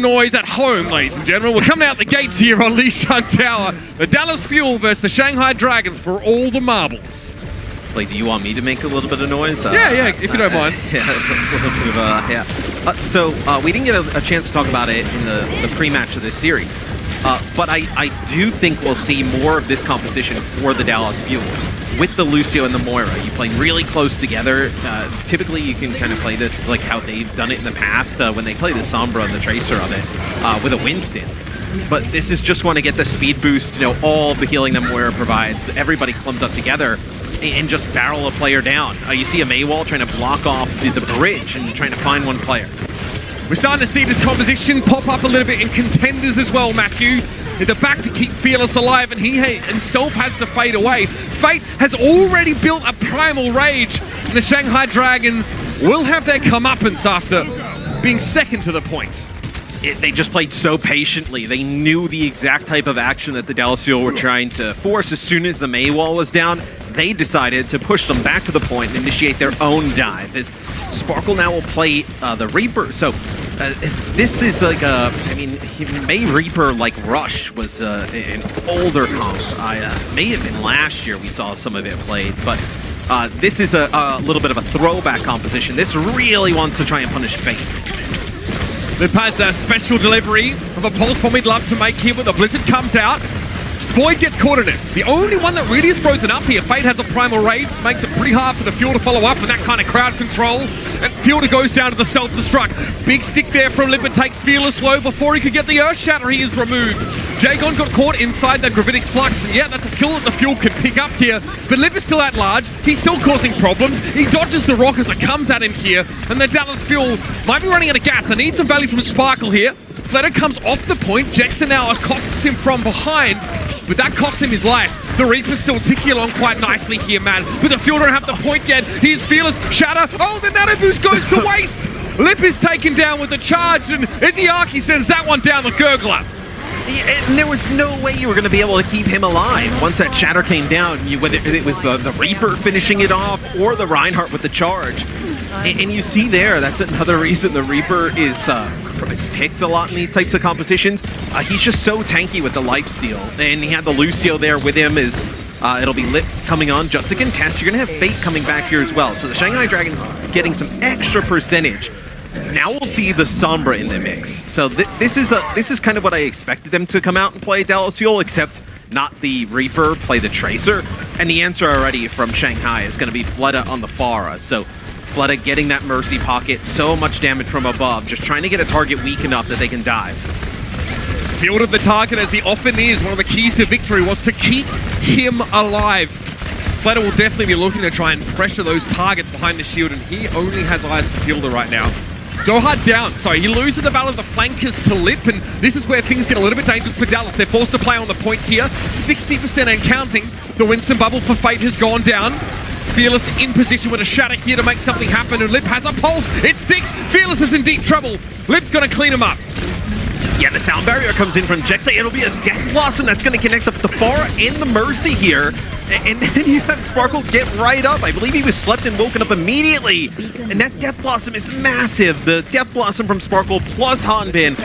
noise at home, ladies and gentlemen. We're coming out the gates here on Lijiang Tower. The Dallas Fuel versus the Shanghai Dragons for all the marbles. Like, do you want me to make a little bit of noise? Yeah, if you don't mind. Yeah, a little bit of, yeah. So we didn't get a chance to talk about it in the pre-match of this series. But I do think we'll see more of this competition for the Dallas Fuel. With the Lucio and the Moira, you play really close together. Typically, you can kind of play this like how they've done it in the past when they play the Sombra and the Tracer of it with a Winston. But this is just want to get the speed boost, you know, all the healing that Moira provides. Everybody clumped up together and just barrel a player down. You see a Maywall trying to block off the bridge and trying to find one player. We're starting to see this composition pop up a little bit in contenders as well, Matthew. In the back to keep Fearless alive, and he himself has to fade away. Fate has already built a primal rage, and the Shanghai Dragons will have their comeuppance after being second to the point. They just played so patiently. They knew the exact type of action that the Dallas Fuel were trying to force. As soon as the Maywall was down, they decided to push them back to the point and initiate their own dive. As Sparkle now will play the Reaper. So this is like a, I mean, May Reaper like Rush was an older comp. May have been last year we saw some of it played, but this is a little bit of a throwback composition. This really wants to try and punish Fate. Lip has a special delivery of a pulse bomb he'd love to make here, but the Blizzard comes out. Void gets caught in it. The only one that really is frozen up here. Fate has a primal rage, makes it pretty hard for the Fuel to follow up, and that kind of crowd control. And Fuel goes down to the self-destruct. Big stick there from Lip and takes Fearless low. Before he could get the Earth Shatter, he is removed. Jagon got caught inside the Gravitic Flux, and yeah, that's a kill that the Fuel can pick up here. But Lip is still at large. He's still causing problems. He dodges the rock as it comes at him here, and the Dallas Fuel might be running out of gas. They need some value from Sparkle here. Fletter comes off the point. Jackson now accosts him from behind, but that costs him his life. The Reaper's still ticking along quite nicely here, man. But the Fuel don't have the point yet. Here's Fearless. Shatter. Oh, the Nano Boost goes to waste. Lip is taken down with the charge, and Izzyaki sends that one down the Gurgler. And there was no way you were going to be able to keep him alive. Once that Shatter came down, whether it was the Reaper finishing it off or the Reinhardt with the charge. And you see there, that's another reason the Reaper is picked a lot in these types of compositions. He's just so tanky with the lifesteal. And he had the Lucio there with him as it'll be Lip coming on just to contest. You're going to have Fate coming back here as well. So the Shanghai Dragons getting some extra percentage. Now we'll see the Sombra in the mix. So this is kind of what I expected them to come out and play Dallas Fuel, except not the Reaper, play the Tracer. And the answer already from Shanghai is going to be Fleta on the Pharah. So Fleta getting that Mercy Pocket, so much damage from above, just trying to get a target weak enough that they can dive. Field of the target, as he often is, one of the keys to victory was to keep him alive. Fleta will definitely be looking to try and pressure those targets behind the shield, and he only has eyes for Fielder right now. Doha down. Sorry, he loses the battle of the flankers to Lip, and this is where things get a little bit dangerous for Dallas. They're forced to play on the point here. 60% and counting. The Winston bubble for Fate has gone down. Fearless in position with a Shatter here to make something happen, and Lip has a pulse. It sticks. Fearless is in deep trouble. Lip's going to clean him up. Yeah, the sound barrier comes in from Jexa. It'll be a Death Blossom that's going to connect up the Pharah and the Mercy here. And then you have Sparkle get right up. I believe he was slept and woken up immediately. And that Death Blossom is massive. The Death Blossom from Sparkle plus Hanbin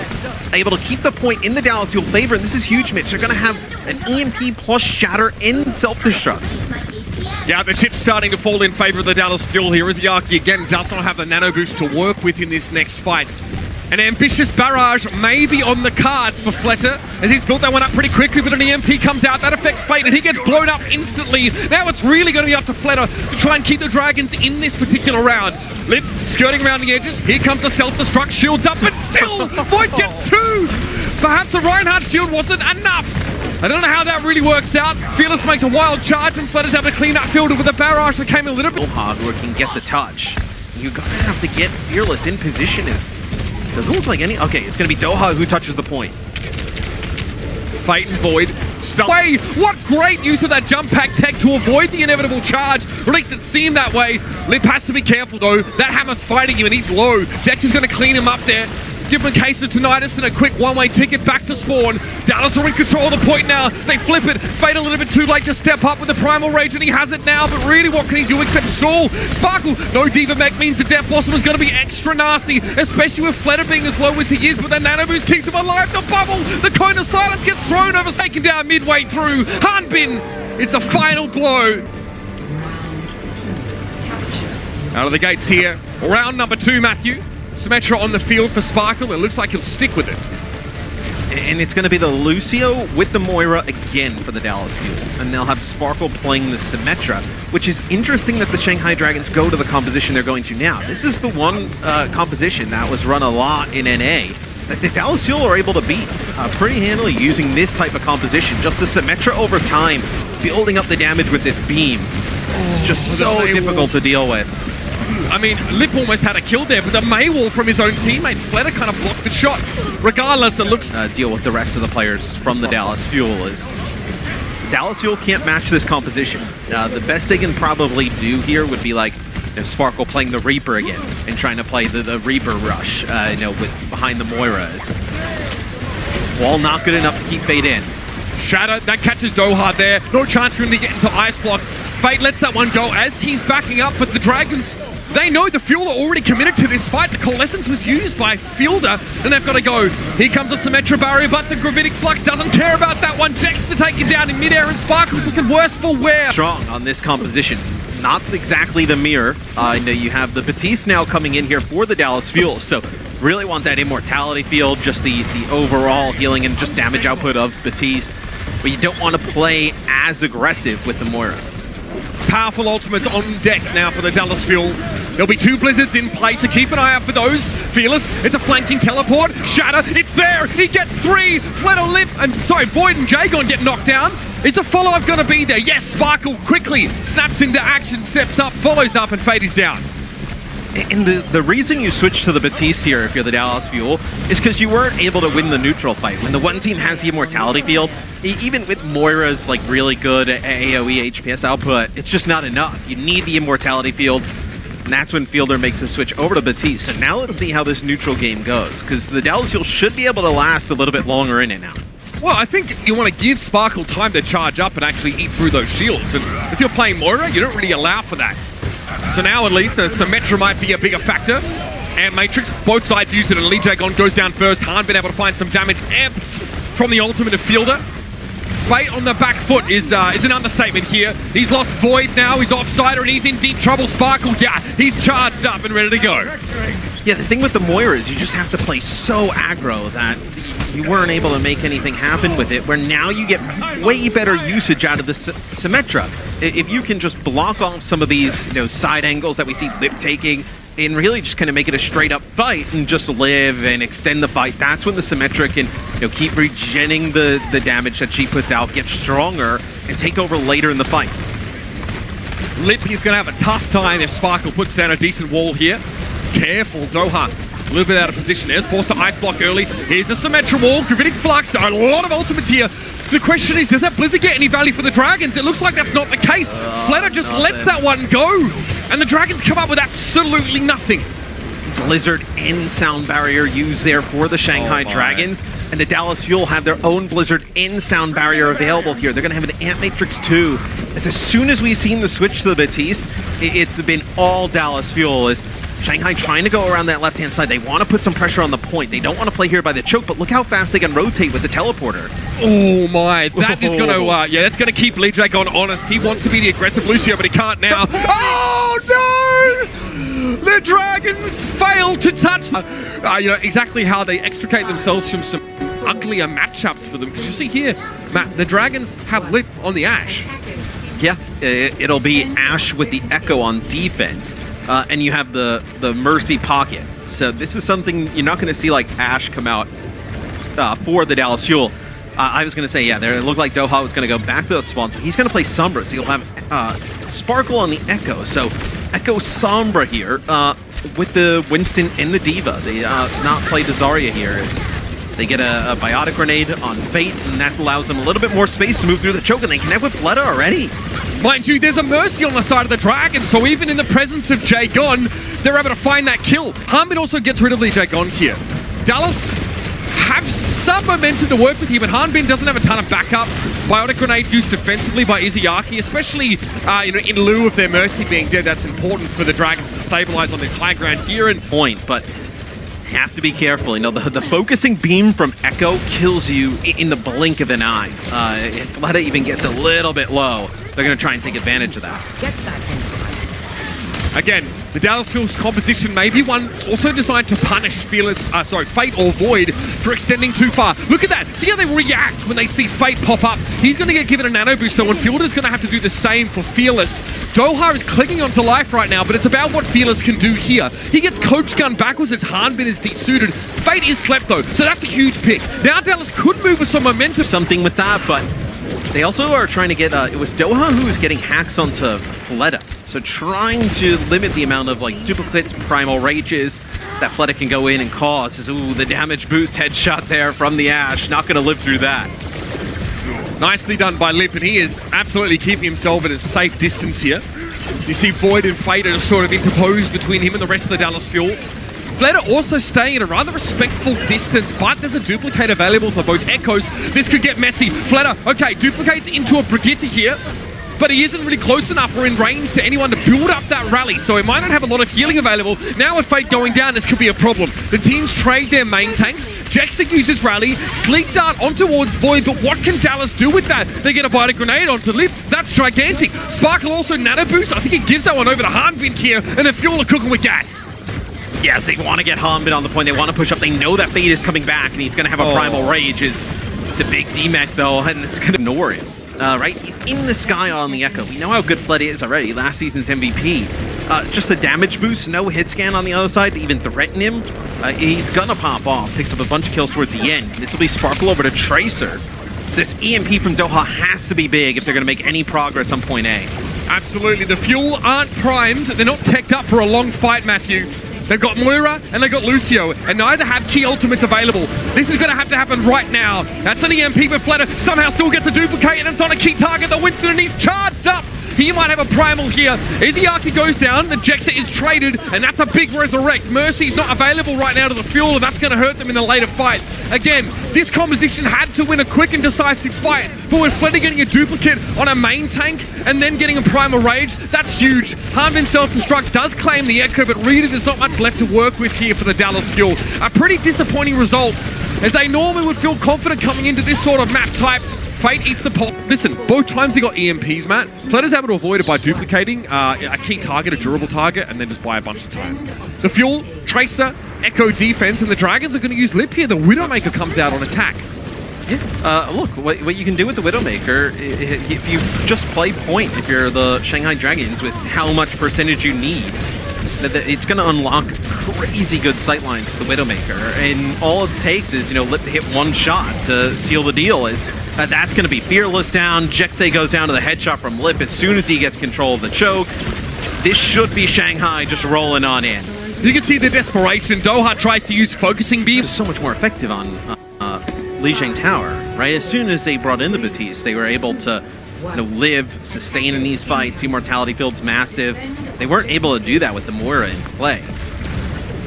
able to keep the point in the Dallas Fuel favor. And this is huge, Mitch. They're going to have an EMP plus Shatter in self-destruct. Yeah, the chip's starting to fall in favor of the Dallas Fuel here. Izzyaki again does not have the Nano Boost to work with in this next fight. An ambitious barrage may be on the cards for Fleta, as he's built that one up pretty quickly, but an EMP comes out, that affects Fate, and he gets blown up instantly. Now it's really going to be up to Fleta to try and keep the Dragons in this particular round. Lip skirting around the edges, here comes the self-destruct, shields up, but still, Void gets two! Perhaps the Reinhardt shield wasn't enough! I don't know how that really works out. Fearless makes a wild charge, and Fleta's able to clean that field with a barrage that came a little bit hard working, get the touch. You're going to have to get Fearless in position as doesn't look like any. Okay, it's going to be Doha who touches the point. Fate and Void. Way! What great use of that jump pack tech to avoid the inevitable charge. Or at least it seemed that way. Lip has to be careful though. That Hammer's fighting you and he's low. Dex is going to clean him up there. Give them a case of tinnitus and a quick one-way ticket back to spawn. Dallas are in control of the point now. They flip it. Fade a little bit too late to step up with the Primal Rage, and he has it now, but really what can he do except stall? Sparkle, no Diva Mech means the Death Blossom is going to be extra nasty, especially with Fleta being as low as he is, but the Nano Boost keeps him alive. The bubble, the Cone of Silence gets thrown over, taken down midway through. Hanbin is the final blow. Out of the gates here. Round number 2, Matthew. Symmetra on the field for Sparkle. It looks like he'll stick with it. And it's going to be the Lucio with the Moira again for the Dallas Fuel. And they'll have Sparkle playing the Symmetra, which is interesting that the Shanghai Dragons go to the composition they're going to now. This is the one composition that was run a lot in NA that the Dallas Fuel are able to beat pretty handily using this type of composition. Just the Symmetra over time, building up the damage with this beam. It's just so difficult to deal with. I mean, Lip almost had a kill there, but the Maywall from his own teammate, Fleta, kind of blocked the shot. Regardless, it looks... deal with the rest of the players from the Dallas Fuel is... Dallas Fuel can't match this composition. The best they can probably do here would be like Sparkle playing the Reaper again and trying to play the Reaper rush, with behind the Moiras. Wall not good enough to keep Fade in. Shatter, that catches Doha there. No chance for him to get into Ice Block. Fate lets that one go as he's backing up, but the Dragons, they know the Fuel are already committed to this fight. The Coalescence was used by Fielder, and they've got to go. Here comes the Symmetra barrier, but the Gravitic Flux doesn't care about that one. Jex to take it down in midair, and Sparkle's looking worse for wear. Strong on this composition. Not exactly the mirror. I know you have the Batiste now coming in here for the Dallas Fuel, so really want that immortality field, just the overall healing and just damage output of Batiste. But you don't want to play as aggressive with the Moira. Powerful ultimates on deck now for the Dallas Fuel. There'll be 2 Blizzards in play, so keep an eye out for those. Fearless, it's a flanking teleport. Shatter, it's there. He gets 3. Fleta, Lip, and Void and Jagon get knocked down. Is the follow-up going to be there? Yes, Sparkle quickly snaps into action, steps up, follows up, and Fade is down. And the reason you switch to the Batiste here if you're the Dallas Fuel is because you weren't able to win the neutral fight. When the one team has the immortality field, even with Moira's like really good AoE HPS output, it's just not enough. You need the immortality field, and that's when Fielder makes a switch over to Batiste. So now let's see how this neutral game goes, because the Dallas Fuel should be able to last a little bit longer in it now. Well, I think you want to give Sparkle time to charge up and actually eat through those shields. And if you're playing Moira, you don't really allow for that. So now at least Symmetra might be a bigger factor. And Matrix, both sides used it, and Lee Jagon goes down first. Han been able to find some damage amped from the ultimate of Fielder. Fate on the back foot is an understatement here. He's lost Void now, he's offsider, and he's in deep trouble. Sparkle, yeah, he's charged up and ready to go. Yeah, the thing with the Moira is you just have to play so aggro that you weren't able to make anything happen with it, where now you get way better usage out of the Symmetra. If you can just block off some of these side angles that we see Lip taking, and really just kind of make it a straight up fight and just live and extend the fight, that's when the Symmetra can keep regenning the damage that she puts out, get stronger, and take over later in the fight. Lip is going to have a tough time if Sparkle puts down a decent wall here. Careful, Doha. A little bit out of position. There's forced to ice block early. Here's the Symmetra wall. Gravitic Flux. A lot of ultimates here. The question is, does that Blizzard get any value for the Dragons? It looks like that's not the case. Fleta just lets that one go. And the Dragons come up with absolutely nothing. Blizzard and sound barrier used there for the Shanghai Dragons. And the Dallas Fuel have their own Blizzard and sound barrier available here. They're going to have an Ant Matrix 2. As soon as we've seen the switch to the Batiste, it's been all Dallas Fuel. Shanghai trying to go around that left-hand side. They want to put some pressure on the point. They don't want to play here by the choke, but look how fast they can rotate with the teleporter. Oh my, that is going to, that's going to keep Lee Dragon honest. He wants to be the aggressive Lucio, but he can't now. Oh no! The Dragons fail to touch. Exactly how they extricate themselves from some uglier matchups for them. Because you see here, Matt, the Dragons have Lip on the Ashe. Yeah, it'll be Ashe with the Echo on defense. And you have the Mercy Pocket. So this is something you're not going to see like Ashe come out for the Dallas Fuel. I was going to say, yeah, it looked like Doha was going to go back to the spawn. So he's going to play Sombra. So you'll have Sparkle on the Echo. So Echo Sombra here with the Winston and the Diva. They not play the Zarya here. They get a Biotic Grenade on Fate, and that allows them a little bit more space to move through the choke, and they connect with Fleta already. Mind you, there's a Mercy on the side of the Dragon, so even in the presence of Jagon, they're able to find that kill. Hanbin also gets rid of Lee Jagon here. Dallas have some momentum to work with here, but Hanbin doesn't have a ton of backup. Biotic Grenade used defensively by Izayaki, especially in lieu of their Mercy being dead. That's important for the Dragons to stabilize on this high ground here. And point, but have to be careful. The focusing beam from Echo kills you in the blink of an eye. If Fleta even gets a little bit low, they're going to try and take advantage of that. Get back in. Again, the Dallas Fuel's composition may be one also designed to punish Fate or Void for extending too far. Look at that. See how they react when they see Fate pop up. He's going to get given a nano boost though, and Fielder's going to have to do the same for Fearless. Doha is clinging onto life right now, but it's about what Fearless can do here. He gets Coach Gun backwards as Hanbin is desuited. Fate is slept though, so that's a huge pick. Now Dallas could move with some momentum. Something with that, but they also are trying to get, it was Doha who was getting hacks onto Fleta. So trying to limit the amount of duplicates, primal rages that Fleta can go in and cause. Ooh, the damage boost headshot there from the Ash. Not going to live through that. Nicely done by Lip, and he is absolutely keeping himself at a safe distance here. You see Void and Fate are sort of interposed between him and the rest of the Dallas Fuel. Fleta also staying at a rather respectful distance, but there's a duplicate available for both Echoes. This could get messy. Fleta, okay, duplicates into a Brigitte here, but he isn't really close enough or in range to anyone to build up that rally, so he might not have a lot of healing available. Now with Fate going down, this could be a problem. The teams trade their main tanks. Jackson uses rally, Sleep Dart on towards Void, but what can Dallas do with that? They get a Biotic Grenade onto Lip. That's gigantic. Sparkle also nano boost. I think he gives that one over to Hanbin here, and the Fuel are cooking with gas. Yes, they want to get Hanbin on the point. They want to push up. They know that Fate is coming back, and he's going to have a Primal Rage. It's a big D-Mech, though, and it's going to ignore him. Right? He's in the sky on the Echo. We know how good Fleta is already. Last season's MVP. Just a damage boost, no hit scan on the other side to even threaten him. He's going to pop off. Picks up a bunch of kills towards the end. This will be Sparkle over to Tracer. This EMP from Doha has to be big if they're going to make any progress on point A. Absolutely. The Fuel aren't primed. They're not teched up for a long fight, Matthew. They've got Moira and they've got Lucio, and neither have key ultimates available. This is going to have to happen right now. That's an EMP, but Fleta somehow still gets a duplicate, and it's on a key target, the Winston, and he's charged up. He might have a primal here. Izayaki goes down, the Jexa is traded, and that's a big resurrect. Mercy's not available right now to the Fuel, and that's going to hurt them in the later fight. Again, this composition had to win a quick and decisive fight, but with Fleta getting a duplicate on a main tank and then getting a primal rage, that's huge. Hanbin self-destruct does claim the Echo, but really there's not much left to work with here for the Dallas Fuel. A pretty disappointing result, as they normally would feel confident coming into this sort of map type. Fate eats the pot. Listen, both times he got EMPs, Matt. Fleta's able to avoid it by duplicating a key target, a durable target, and then just buy a bunch of time. The Fuel, Tracer, Echo defense, and the Dragons are going to use Lip here. The Widowmaker comes out on attack. Yeah, look, what you can do with the Widowmaker, if you just play point, if you're the Shanghai Dragons, with how much percentage you need, it's going to unlock crazy good sightlines for the Widowmaker. And all it takes is, Lip to hit one shot to seal the deal. That's going to be Fearless down. Jexe goes down to the headshot from Lip as soon as he gets control of the choke. This should be Shanghai just rolling on in. You can see the desperation. Doha tries to use focusing beam. It's so much more effective on Lijiang Tower, right? As soon as they brought in the Batiste, they were able to live, sustain in these fights. The Immortality field's massive. They weren't able to do that with the Moira in play.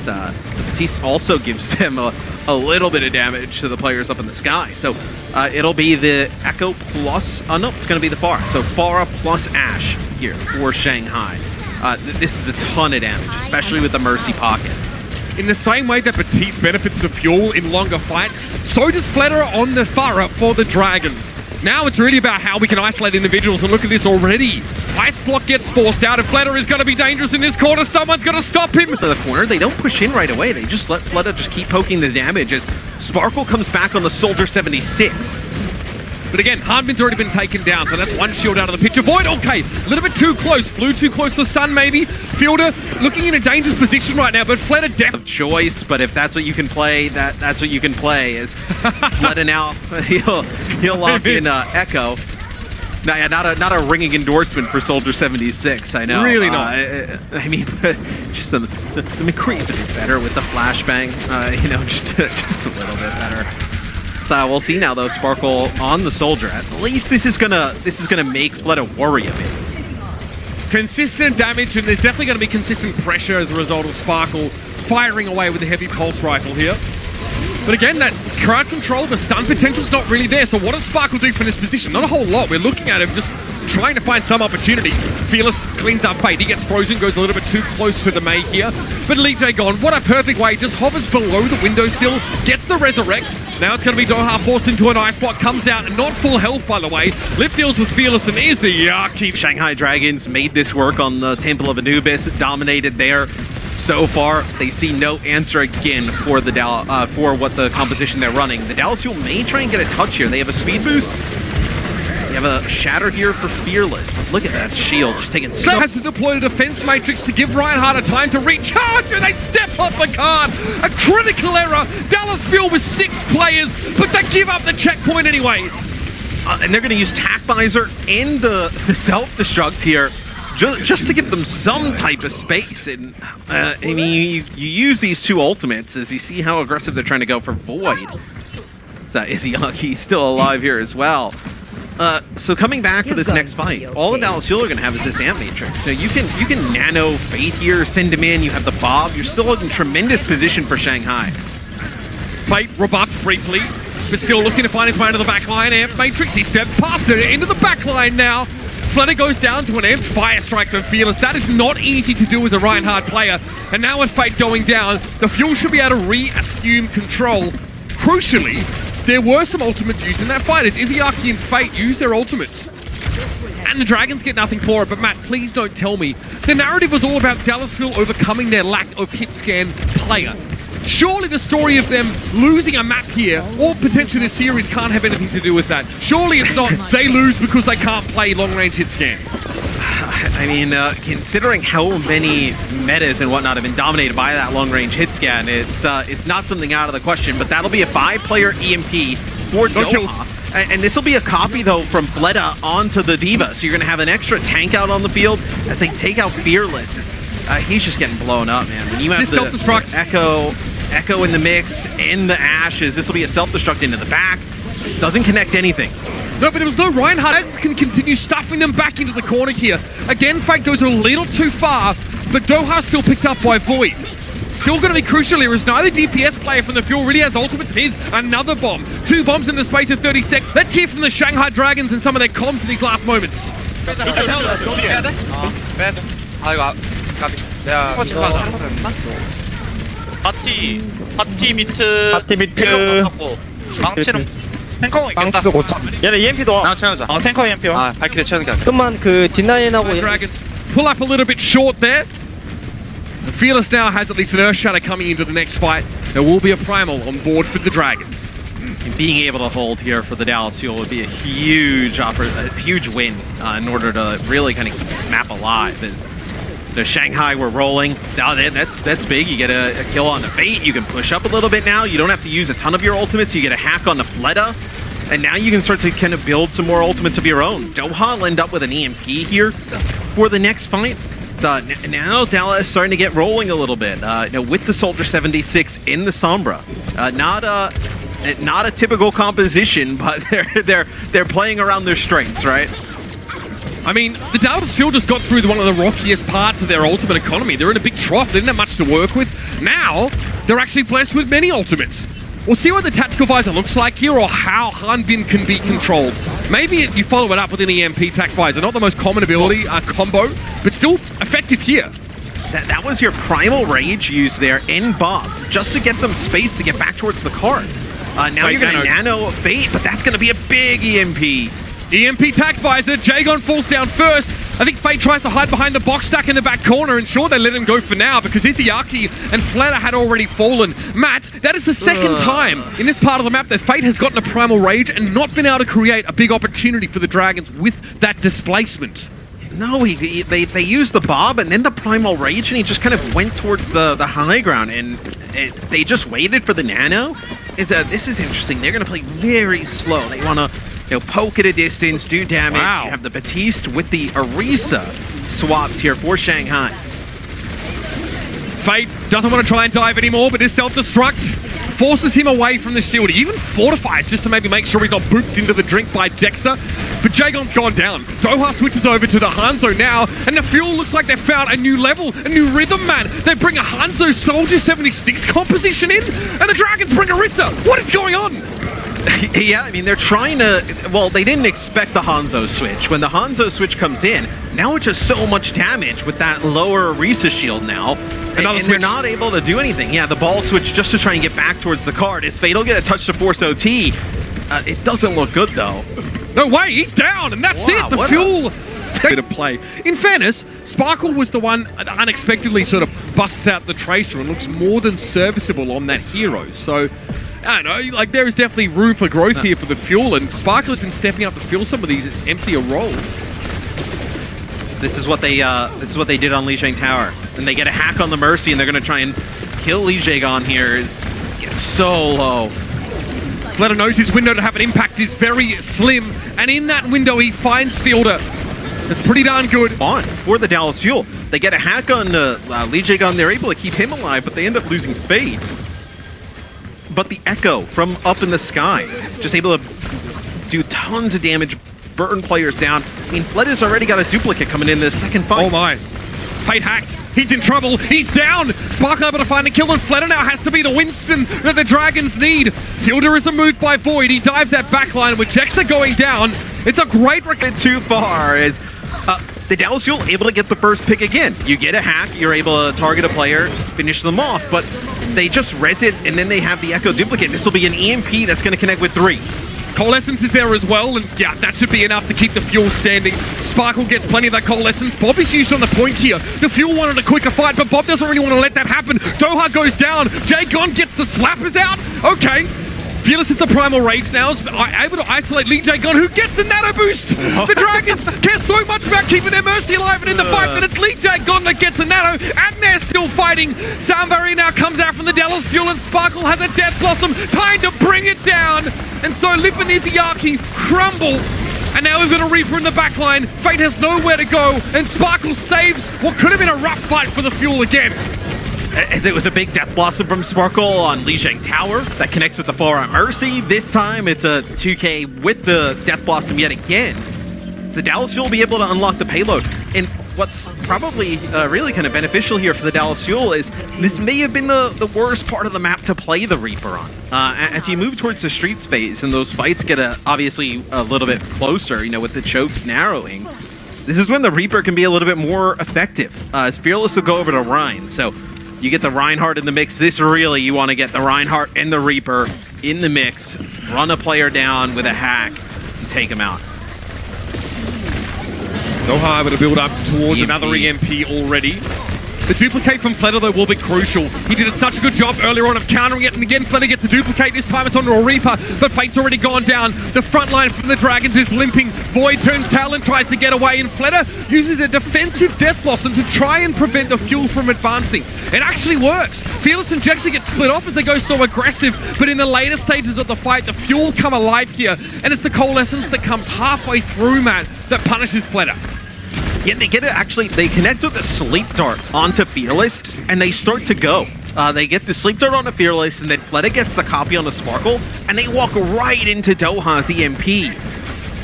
The Batiste also gives them a little bit of damage to the players up in the sky. So it'll be the Echo plus... Oh, no, it's going to be the Pharah. So Pharah plus Ash here for Shanghai. This is a ton of damage, especially with the Mercy pocket. In the same way that Batiste benefits the Fuel in longer fights, so does Fleta on the Pharah for the Dragons. Now it's really about how we can isolate individuals, and look at this already. Ice Block gets forced out, and Fleta is going to be dangerous in this corner. Someone's going to stop him. To the corner, they don't push in right away. They just let Fleta just keep poking the damage as Sparkle comes back on the Soldier 76. But again, Hanbin's already been taken down, so that's one shield out of the picture. Void, okay, a little bit too close. Flew too close to the sun, maybe. Fielder looking in a dangerous position right now, but Fleta definitely... Choice, but if that's what you can play, that's what you can play, is Fleta now, he'll lock in Echo. Not a ringing endorsement for Soldier 76, I know. Really not. I mean, just the McCree's a bit better with the flashbang, just a little bit better. We'll see now though, Sparkle on the Soldier. At least this is gonna make Fleta worry a bit. Consistent damage, and there's definitely going to be consistent pressure as a result of Sparkle firing away with the heavy pulse rifle here. But again, that crowd control, the stun potential's not really there. So what does Sparkle do from this position? Not a whole lot. We're looking at him just trying to find some opportunity. Fearless cleans up Fate. He gets frozen, goes a little bit too close to the May here. But Lee-J gone. What a perfect way. Just hovers below the windowsill, gets the resurrect. Now it's going to be Doha forced into an ice block. Comes out, and not full health, by the way. Lip deals with Fearless, and is the yucky. Shanghai Dragons made this work on the Temple of Anubis, dominated there. So far, they see no answer again for the for what the composition they're running. The Dallas Fuel may try and get a touch here. They have a speed boost. They have a shatter here for Fearless. But look at that shield, just taking so... has to deploy the defense matrix to give Reinhardt a time to recharge, and they step off the card. A critical error. Dallas Fuel with 6 players, but they give up the checkpoint anyway. And they're going to use Tac Visor and the self-destruct here. Just to give them some type of space. And I mean, you use these 2 ultimates as you see how aggressive they're trying to go for Void. So Izzyaki still alive here as well. So coming back for this next fight, all the Dallas Fuel are going to have is this Amp Matrix. So you can nano Fate here, send him in, you have the Bob. You're still in tremendous position for Shanghai. Fate rebuffed briefly, but still looking to find his way into the backline. Amp Matrix, he stepped past it, into the backline now. Flutter goes down to an Amped Fire Strike from Fearless. That is not easy to do as a Reinhardt player. And now with Fate going down, the Fuel should be able to re-assume control. Crucially, there were some ultimates used in that fight as Izzyaki and Fate use their ultimates. And the Dragons get nothing for it, but Matt, please don't tell me. The narrative was all about Dallas Fuel overcoming their lack of hit scan player. Surely the story of them losing a map here, or potentially the series, can't have anything to do with that. Surely it's not they lose because they can't play long-range hit scan. I mean, considering how many metas and whatnot have been dominated by that long-range hit scan, it's not something out of the question, but that'll be a 5-player EMP for Doha. And this will be a copy, though, from Fleta onto the D.Va, so you're going to have an extra tank out on the field as they take out Fearless. He's just getting blown up, man. When you have the Echo in the mix, in the ashes, this will be a self-destruct into the back. Doesn't connect anything. No, but there was no Reinhardt. Can continue stuffing them back into the corner here. Again, Fate goes a little too far, but Doha still picked up by Void. Still going to be crucial here as neither DPS player from the Fuel really has ultimates. Here's another bomb. 2 bombs in the space of 30 seconds. Let's hear from the Shanghai Dragons and some of their comms in these last moments. 파티 미트 망치는 탱커 있겠다. 얘네 EMP도 나 채우자. 탱커 EMP 와. 발키리 채우는 게 아니야. 좀만 그 뒷라인하고 Dragons pull up a little bit short there. The Fearless now has at least an Earth Shatter coming into the next fight. There will be a Primal on board for the Dragons. And being able to hold here for the Dallas Fuel would be a huge win in order to really kind of keep this map alive. The Shanghai were rolling. Now that's big. You get a kill on the Fate. You can push up a little bit now. You don't have to use a ton of your ultimates. You get a hack on the Fleta. And now you can start to kind of build some more ultimates of your own. Doha will end up with an EMP here for the next fight. So now Dallas is starting to get rolling a little bit. With the Soldier 76 in the Sombra. Not a typical composition, but they're playing around their strengths, right? I mean, the Dallas Fuel just got through one of the rockiest parts of their ultimate economy. They're in a big trough. They didn't have much to work with. Now, they're actually blessed with many ultimates. We'll see what the tactical visor looks like here or how Hanbin can be controlled. Maybe you follow it up with an EMP tac visor. Not the most common ability combo, but still effective here. That was your Primal Rage used there in Bob, just to get them space to get back towards the cart. Now you're going to nano Fate, but that's going to be a big EMP. EMP tac visor, Jagon falls down first. I think Fate tries to hide behind the box stack in the back corner, and sure, they let him go for now because Izzyaki and Fleta had already fallen. Matt, that is the second time in this part of the map that Fate has gotten a Primal Rage and not been able to create a big opportunity for the Dragons with that displacement. No, they used the Bob and then the Primal Rage, and he just kind of went towards the high ground, and they just waited for the nano. This is interesting. They're going to play very slow. They want to poke at a distance, do damage. Wow. You have the Batiste with the Orisa swaps here for Shanghai. Fate doesn't want to try and dive anymore, but this self-destruct forces him away from the shield. He even fortifies just to maybe make sure he's not booped into the drink by Dexa. but Jagon's gone down. Doha switches over to the Hanzo now, and the Fuel looks like they've found a new level, a new rhythm, man. They bring a Hanzo Soldier 76 composition in, and the Dragons bring Orisa. What is going on? Yeah, I mean, they're trying to... Well, they didn't expect the Hanzo switch. When the Hanzo switch comes in, now it's just so much damage with that lower Orisa shield now. And they're not able to do anything. Yeah, the ball switch just to try and get back towards the card. Is Fatal get a touch to force OT? It doesn't look good, though. No way, he's down, and that's it. The Fuel... Bit of play. In fairness, Sparkle was the one that unexpectedly sort of busts out the Tracer and looks more than serviceable on that hero. So... I don't know, like there is definitely room for growth here for the Fuel, and Sparkle has been stepping up to fill some of these emptier roles. This is what they did on Lijiang Tower, and they get a hack on the Mercy, and they're gonna try and kill Lijiang here. Gets so low. Fleta knows his window to have an impact is very slim, and in that window he finds Fielder. That's pretty darn good. On for the Dallas Fuel, they get a hack on Lijiang. They're able to keep him alive, but they end up losing Fade. But the Echo from up in the sky, just able to do tons of damage, burn players down. I mean, Fleta's already got a duplicate coming in the second fight. Oh my. Fade hacked. He's in trouble. He's down. Sparkle able to find a kill, and Fleta now has to be the Winston that the Dragons need. Fielder is moved by Void. He dives that backline with Jexa going down. It's a great... Too far as the Dallas Fuel able to get the first pick again. You get a hack, you're able to target a player, finish them off, but they just res it, and then they have the Echo duplicate. This will be an EMP that's going to connect with 3. Coalescence is there as well, and yeah, that should be enough to keep the Fuel standing. Sparkle gets plenty of that Coalescence. Bob is used on the point here. The Fuel wanted a quicker fight, but Bob doesn't really want to let that happen. Doha goes down. Jagon gets the slappers out. Okay. Fearless is the Primal Rage now, able to isolate Lijiang, who gets the Nano Boost! The Dragons care so much about keeping their Mercy alive, and in the fight, that it's Lijiang that gets the Nano, and they're still fighting! Sound Barrier now comes out from the Dallas Fuel, and Sparkle has a Death Blossom, time to bring it down! And so Lip and Izayaki crumble, and now we've got a Reaper in the backline. Fate has nowhere to go, and Sparkle saves what could have been a rough fight for the Fuel again. As it was a big Death Blossom from Sparkle on Lijiang Tower that connects with the Forearm Mercy. This time it's a 2K with the Death Blossom yet again. So the Dallas Fuel will be able to unlock the payload. And what's probably really kind of beneficial here for the Dallas Fuel is this may have been the worst part of the map to play the Reaper on. As you move towards the street space and those fights get obviously a little bit closer, you know, with the chokes narrowing, this is when the Reaper can be a little bit more effective. As Fearless will go over to Ryan, so you get the Reinhardt in the mix. This really, you want to get the Reinhardt and the Reaper in the mix, run a player down with a hack, and take him out. Doha able to build up towards another EMP already. The duplicate from Fleta, though, will be crucial. He did such a good job earlier on of countering it, and again, Fleta gets to duplicate. This time it's onto a Reaper, but Fate's already gone down. The front line from the Dragons is limping. Void turns tail and tries to get away, and Fleta uses a defensive Death Blossom to try and prevent the Fuel from advancing. It actually works. Fearless and Jexa get split off as they go so aggressive, but in the later stages of the fight, the Fuel come alive here, and it's the Coalescence that comes halfway through, man, that punishes Fleta. Yeah, they get it. Actually, they connect with the Sleep Dart onto Fearless, and they start to go. They get the Sleep Dart onto Fearless, and then Fleta gets the copy on the Sparkle, and they walk right into Doha's EMP.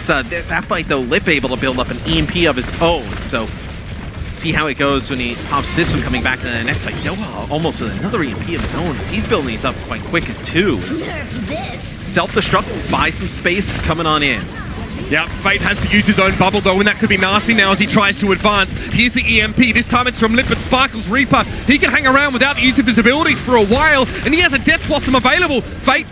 So that fight, though, Lip able to build up an EMP of his own. So see how it goes when he pops this one coming back to the next fight. Doha almost with another EMP of his own. He's building these up quite quick, too. Self-destruct, buy some space, coming on in. Yeah, Fate has to use his own bubble, though, and that could be nasty now as he tries to advance. Here's the EMP. This time it's from Lip, but Sparkle's Reaper. He can hang around without the use of his abilities for a while, and he has a Death Blossom available. Fate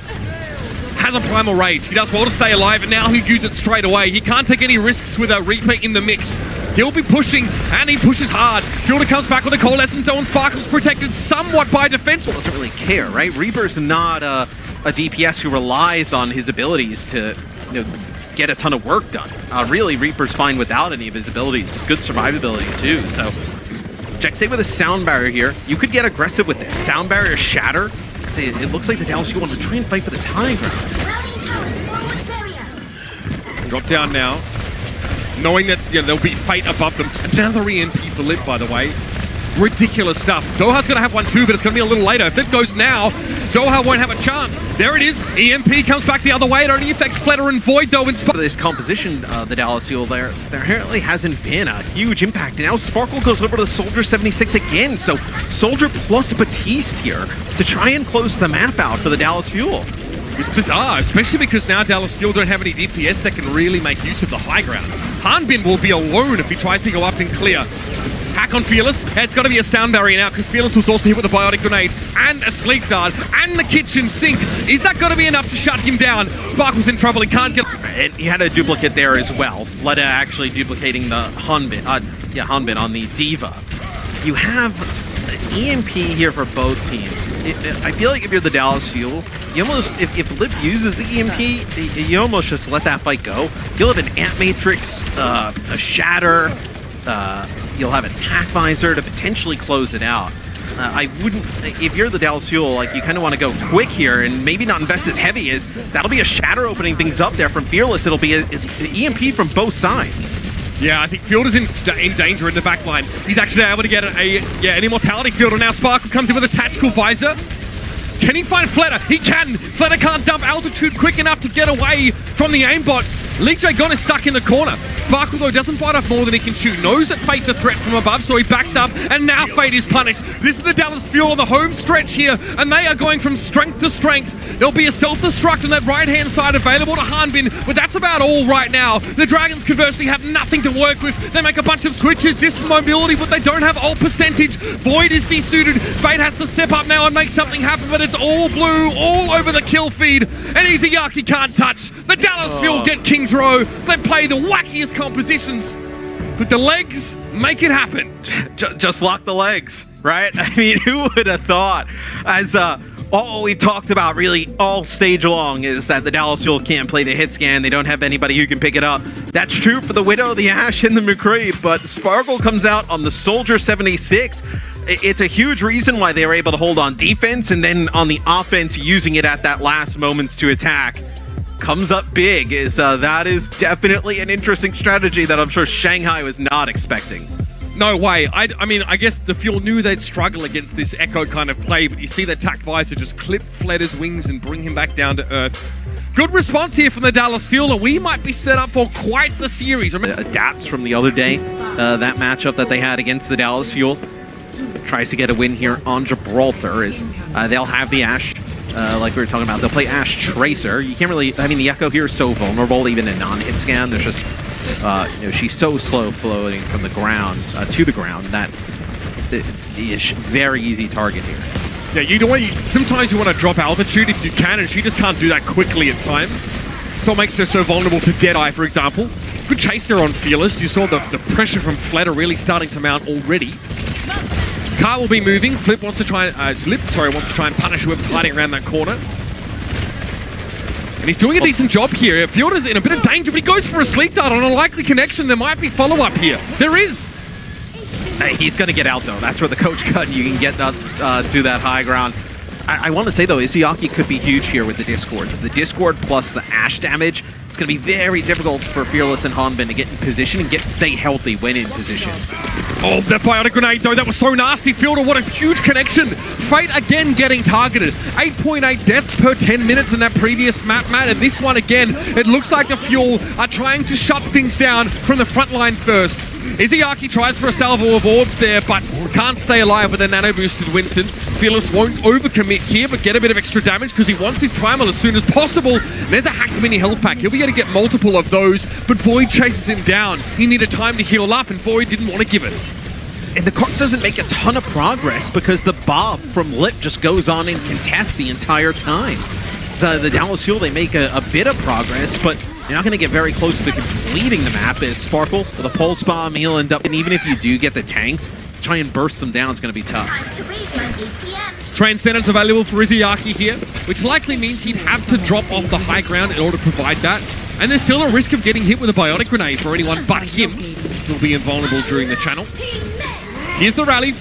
has a Primal Rage. He does well to stay alive, and now he'll use it straight away. He can't take any risks with a Reaper in the mix. He'll be pushing, and he pushes hard. Fielder comes back with a Coalescence zone. Sparkle's protected somewhat by defense. Well, doesn't really care, right? Reaper's not a DPS who relies on his abilities to, you know, get a ton of work done. Really, Reaper's fine without any of his abilities. Good survivability, too. So, Jexa with a Sound Barrier here. You could get aggressive with this. Sound Barrier shatter. It looks like the Dallas Fuel want to try and fight for this high ground. Drop down now, knowing that there'll be Fate above them. Another EMP for Lip, by the way. ridiculous stuff. Doha's going to have one too, but it's going to be a little later. If it goes now, Doha won't have a chance. There it is. EMP comes back the other way. It only affects Fletter and Void, though. For this composition, the Dallas Fuel, there apparently hasn't been a huge impact. Now Sparkle goes over to Soldier 76 again, so Soldier plus Batiste here to try and close the map out for the Dallas Fuel. It's bizarre, especially because now Dallas Fuel don't have any DPS that can really make use of the high ground. Hanbin will be alone if he tries to go up and clear. Hack on Fearless. It's got to be a sound barrier now because Fearless was also hit with a biotic grenade and a sleep dart and the kitchen sink. Is that going to be enough to shut him down? Sparkle's in trouble. He can't get... And he had a duplicate there as well. Fleta actually duplicating the Hanbin on the Diva. You have EMP here for both teams. I feel like if you're the Dallas Fuel, you almost, if Lip uses the EMP, you almost just let that fight go. You'll have an Ant Matrix, a Shatter, you'll have Attack Visor to potentially close it out. I wouldn't, if you're the Dallas Fuel, like you kind of want to go quick here and maybe not invest as heavy as, that'll be a Shatter opening things up there from Fearless. It'll be an EMP from both sides. Yeah, I think Field is in danger in the back line. He's actually able to get an Immortality Field, and now Sparkle comes in with a Tactical Visor. Can he find Fletter? He can! Fletter can't dump altitude quick enough to get away from the aimbot. League Dragon is stuck in the corner. Sparkle, though, doesn't bite off more than he can shoot. Knows that Fate's a threat from above, so he backs up, and now Fate is punished. This is the Dallas Fuel on the home stretch here, and they are going from strength to strength. There'll be a self-destruct on that right-hand side available to Hanbin, but that's about all right now. The Dragons, conversely, have nothing to work with. They make a bunch of switches, just for mobility, but they don't have ult percentage. Void is desuited. Fate has to step up now and make something happen, but it's all blue, all over the kill feed, and Izayaki can't touch. The Dallas Fuel get King's Row. They play the wackiest compositions, but the legs make it happen. Just lock the legs, right? I mean, who would have thought? As all we've talked about really all stage long is that the Dallas Fuel can't play the hit scan. They don't have anybody who can pick it up. That's true for the Widow, the Ashe, and the McCree, but Sparkle comes out on the Soldier 76. It's a huge reason why they were able to hold on defense, and then on the offense, using it at that last moments to attack. Comes up big. That is definitely an interesting strategy that I'm sure Shanghai was not expecting. No way. I mean, I guess the Fuel knew they'd struggle against this Echo kind of play, but you see that Tac Visor just clip Fletter's wings and bring him back down to earth. Good response here from the Dallas Fuel, and we might be set up for quite the series. Adapts from the other day, that matchup that they had against the Dallas Fuel. Tries to get a win here on Gibraltar. They'll have the Ashe. Like we were talking about, they'll play Ashe Tracer. You can't really, I mean, the Echo here is so vulnerable, even in non-hit scan. There's just, you know, she's so slow floating from the ground to the ground that is very easy target here. Yeah, you don't want, sometimes you want to drop altitude if you can, and she just can't do that quickly at times. So it makes her so vulnerable to Deadeye, for example. Good chase there on Fearless. You saw the pressure from Fletter really starting to mount already. Car will be moving. Flip wants to try, wants to try and punish whoever's hiding around that corner. And he's doing a decent job here. Field is in a bit of danger, but he goes for a sleep dart on a likely connection. There might be follow-up here. There is. Hey, he's going to get out, though. That's where the coach cut. You can get to that high ground. I want to say, though, Izayaki could be huge here with the Discords. The Discord plus the Ashe damage, it's going to be very difficult for Fearless and Hanbin to get in position and stay healthy when in position. Oh, that biotic grenade, though, that was so nasty. Fielder, what a huge connection. Fate again getting targeted. 8.8 deaths per 10 minutes in that previous map, Matt. And this one again, it looks like the Fuel are trying to shut things down from the front line first. Izayaki tries for a salvo of orbs there, but can't stay alive with a nano-boosted Winston. Fearless won't overcommit here, but get a bit of extra damage because he wants his primal as soon as possible. There's a hacked mini health pack. He'll be able to get multiple of those, but Void chases him down. He needed time to heal up, and Void didn't want to give it. And the cart doesn't make a ton of progress because the Bob from Lip just goes on and contests the entire time. So the Dallas Fuel, they make a bit of progress, but you're not going to get very close to completing the map as Sparkle with a pulse bomb, he'll end up, and even if you do get the tanks, try and burst them down is going to be tough. Transcendence available for Izayaki here, which likely means he'd have to drop off the high ground in order to provide that. And there's still a risk of getting hit with a biotic grenade for anyone but him. He'll be invulnerable during the channel. Here's the rally.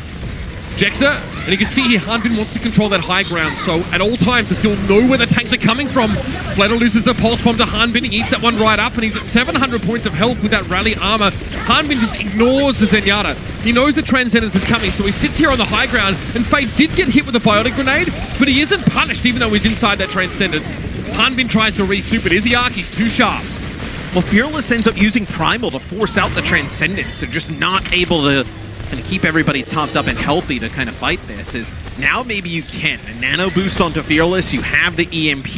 Jexa, and you can see here Hanbin wants to control that high ground, so at all times the Fuel know where the tanks are coming from. Fleta loses the pulse bomb to Hanbin, he eats that one right up, and he's at 700 points of health with that rally armor. Hanbin just ignores the Zenyatta. He knows the Transcendence is coming, so he sits here on the high ground, and Fate did get hit with a Biotic Grenade, but he isn't punished even though he's inside that Transcendence. Hanbin tries to re-soup it. Izyaki's too sharp. Well, Fearless ends up using Primal to force out the Transcendence. They're just not able to kind of keep everybody topped up and healthy to kind of fight this. Is now maybe you can. A nano boost onto Fearless, you have the EMP.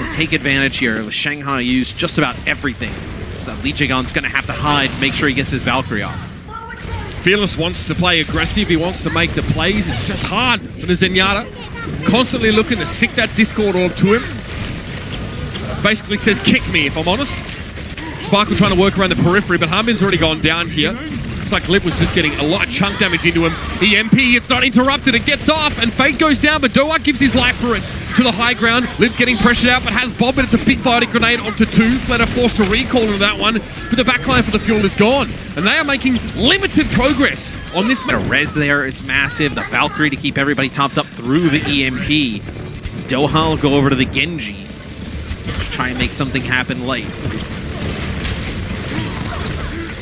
And take advantage here. With Shanghai used just about everything. So Lee Jae-gon's going to have to hide, make sure he gets his Valkyrie off. Fearless wants to play aggressive, he wants to make the plays, it's just hard for the Zenyatta. Constantly looking to stick that Discord orb to him. Basically says, kick me, if I'm honest. Sparkle trying to work around the periphery, but Hanbin's already gone down here. Looks like Lip was just getting a lot of chunk damage into him. EMP, it's not interrupted, it gets off, and Fate goes down, but Doha gives his life for it to the high ground. Lip's getting pressured out, but has Bob, but it's a big Biotic Grenade onto 2. Fleta forced to recall into that one, but the backline for the Fuel is gone. And they are making limited progress on this map. The res there is massive. The Valkyrie to keep everybody topped up through the EMP. Doha will go over to the Genji. Try and make something happen late.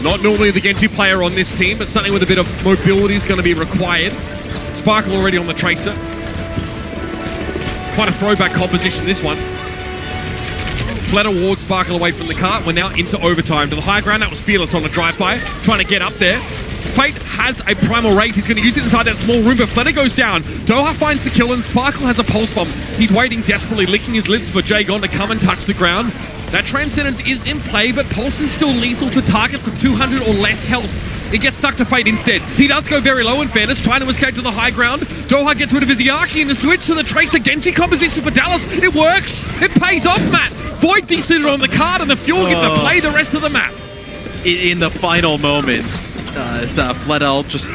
Not normally the Genji player on this team, but something with a bit of mobility is going to be required. Sparkle already on the Tracer. Quite a throwback composition, this one. Fleta wards Sparkle away from the cart. We're now into overtime. To the high ground, that was Fearless on the drive-by, trying to get up there. Fate has a Primal Rage. He's going to use it inside that small room, but Fleta goes down. Doha finds the kill, and Sparkle has a Pulse Bomb. He's waiting desperately, licking his lips for Jaegon to come and touch the ground. That Transcendence is in play, but Pulse is still lethal to targets of 200 or less health. It gets stuck to Fate instead. He does go very low in fairness, trying to escape to the high ground. Doha gets rid of Izzyaki in the switch to the Tracer Genji composition for Dallas. It works. It pays off, Matt. Void desuited on the card, and the Fuel get to play the rest of the map. In the final moments, Fleta will just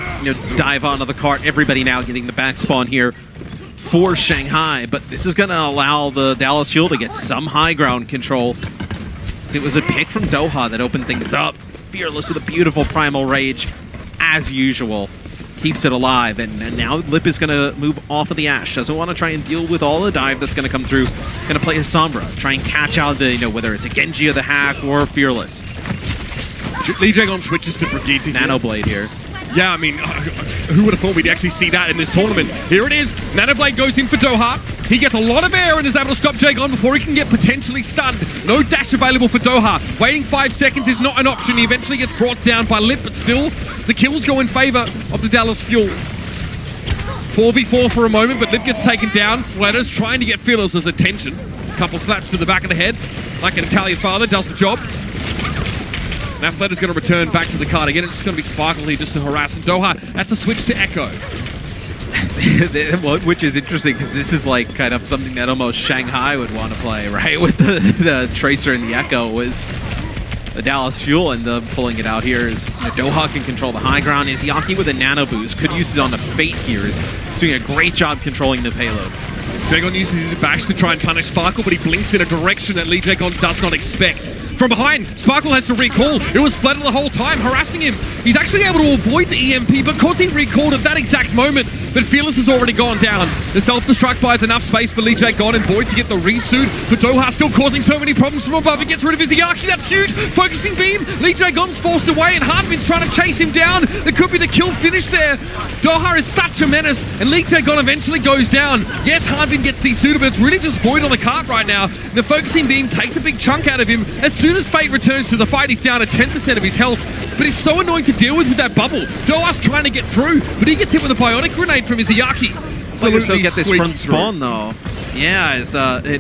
dive onto the cart. Everybody now getting the back spawn here for Shanghai, but this is going to allow the Dallas Fuel to get some high ground control. It was a pick from Doha that opened things up. Fearless with a beautiful Primal Rage, as usual. Keeps it alive, and now Lip is going to move off of the Ashe. Doesn't want to try and deal with all the dive that's going to come through. Going to play his Sombra. Try and catch out the, whether it's a Genji or the Hack or Fearless. Lee Jae-gon switches to Brigitte. Nanoblade here. Yeah, I mean, who would have thought we'd actually see that in this tournament? Here it is. Nanoblade goes in for Doha. He gets a lot of air and is able to stop Jaegon before he can get potentially stunned. No dash available for Doha. Waiting 5 seconds is not an option. He eventually gets brought down by Lip, but still, the kills go in favor of the Dallas Fuel. 4v4 for a moment, but Lip gets taken down. Fleta's trying to get Fearless's attention. Couple slaps to the back of the head, like an Italian father, does the job. Now Fleta's going to return back to the card again. It's just going to be Sparkle here just to harass. And Doha, that's a switch to Echo. Which is interesting, because this is like kind of something that almost Shanghai would want to play, right? With the Tracer and the Echo was the Dallas Fuel, and pulling it out here is Doha can control the high ground. Izzyaki with a nano boost could use it on the Fate here. Is doing a great job controlling the payload. Jaegon uses his bash to try and punish Sparkle, but he blinks in a direction that Lee Jae-gon does not expect. From behind, Sparkle has to recall. It was Fleta the whole time, harassing him. He's actually able to avoid the EMP because he recalled at that exact moment, but Fearless has already gone down. The self-destruct buys enough space for Lee Jae-gon and Void to get the resuit, but Doha still causing so many problems from above. He gets rid of Izzyaki, that's huge! Focusing beam, Lee Jae-gon's forced away, and Hanbin's trying to chase him down. There could be the kill finish there. Doha is such a menace, and Lee Jae-gon eventually goes down. Yes, Hanbin gets desuited, but it's really just Void on the cart right now. The focusing beam takes a big chunk out of him. As soon as Fate returns to the fight, he's down to 10% of his health, but he's so annoying to deal with that bubble. Doha's trying to get through, but he gets hit with a Biotic Grenade from Izzyaki. So get this front spawn though. Yeah, it's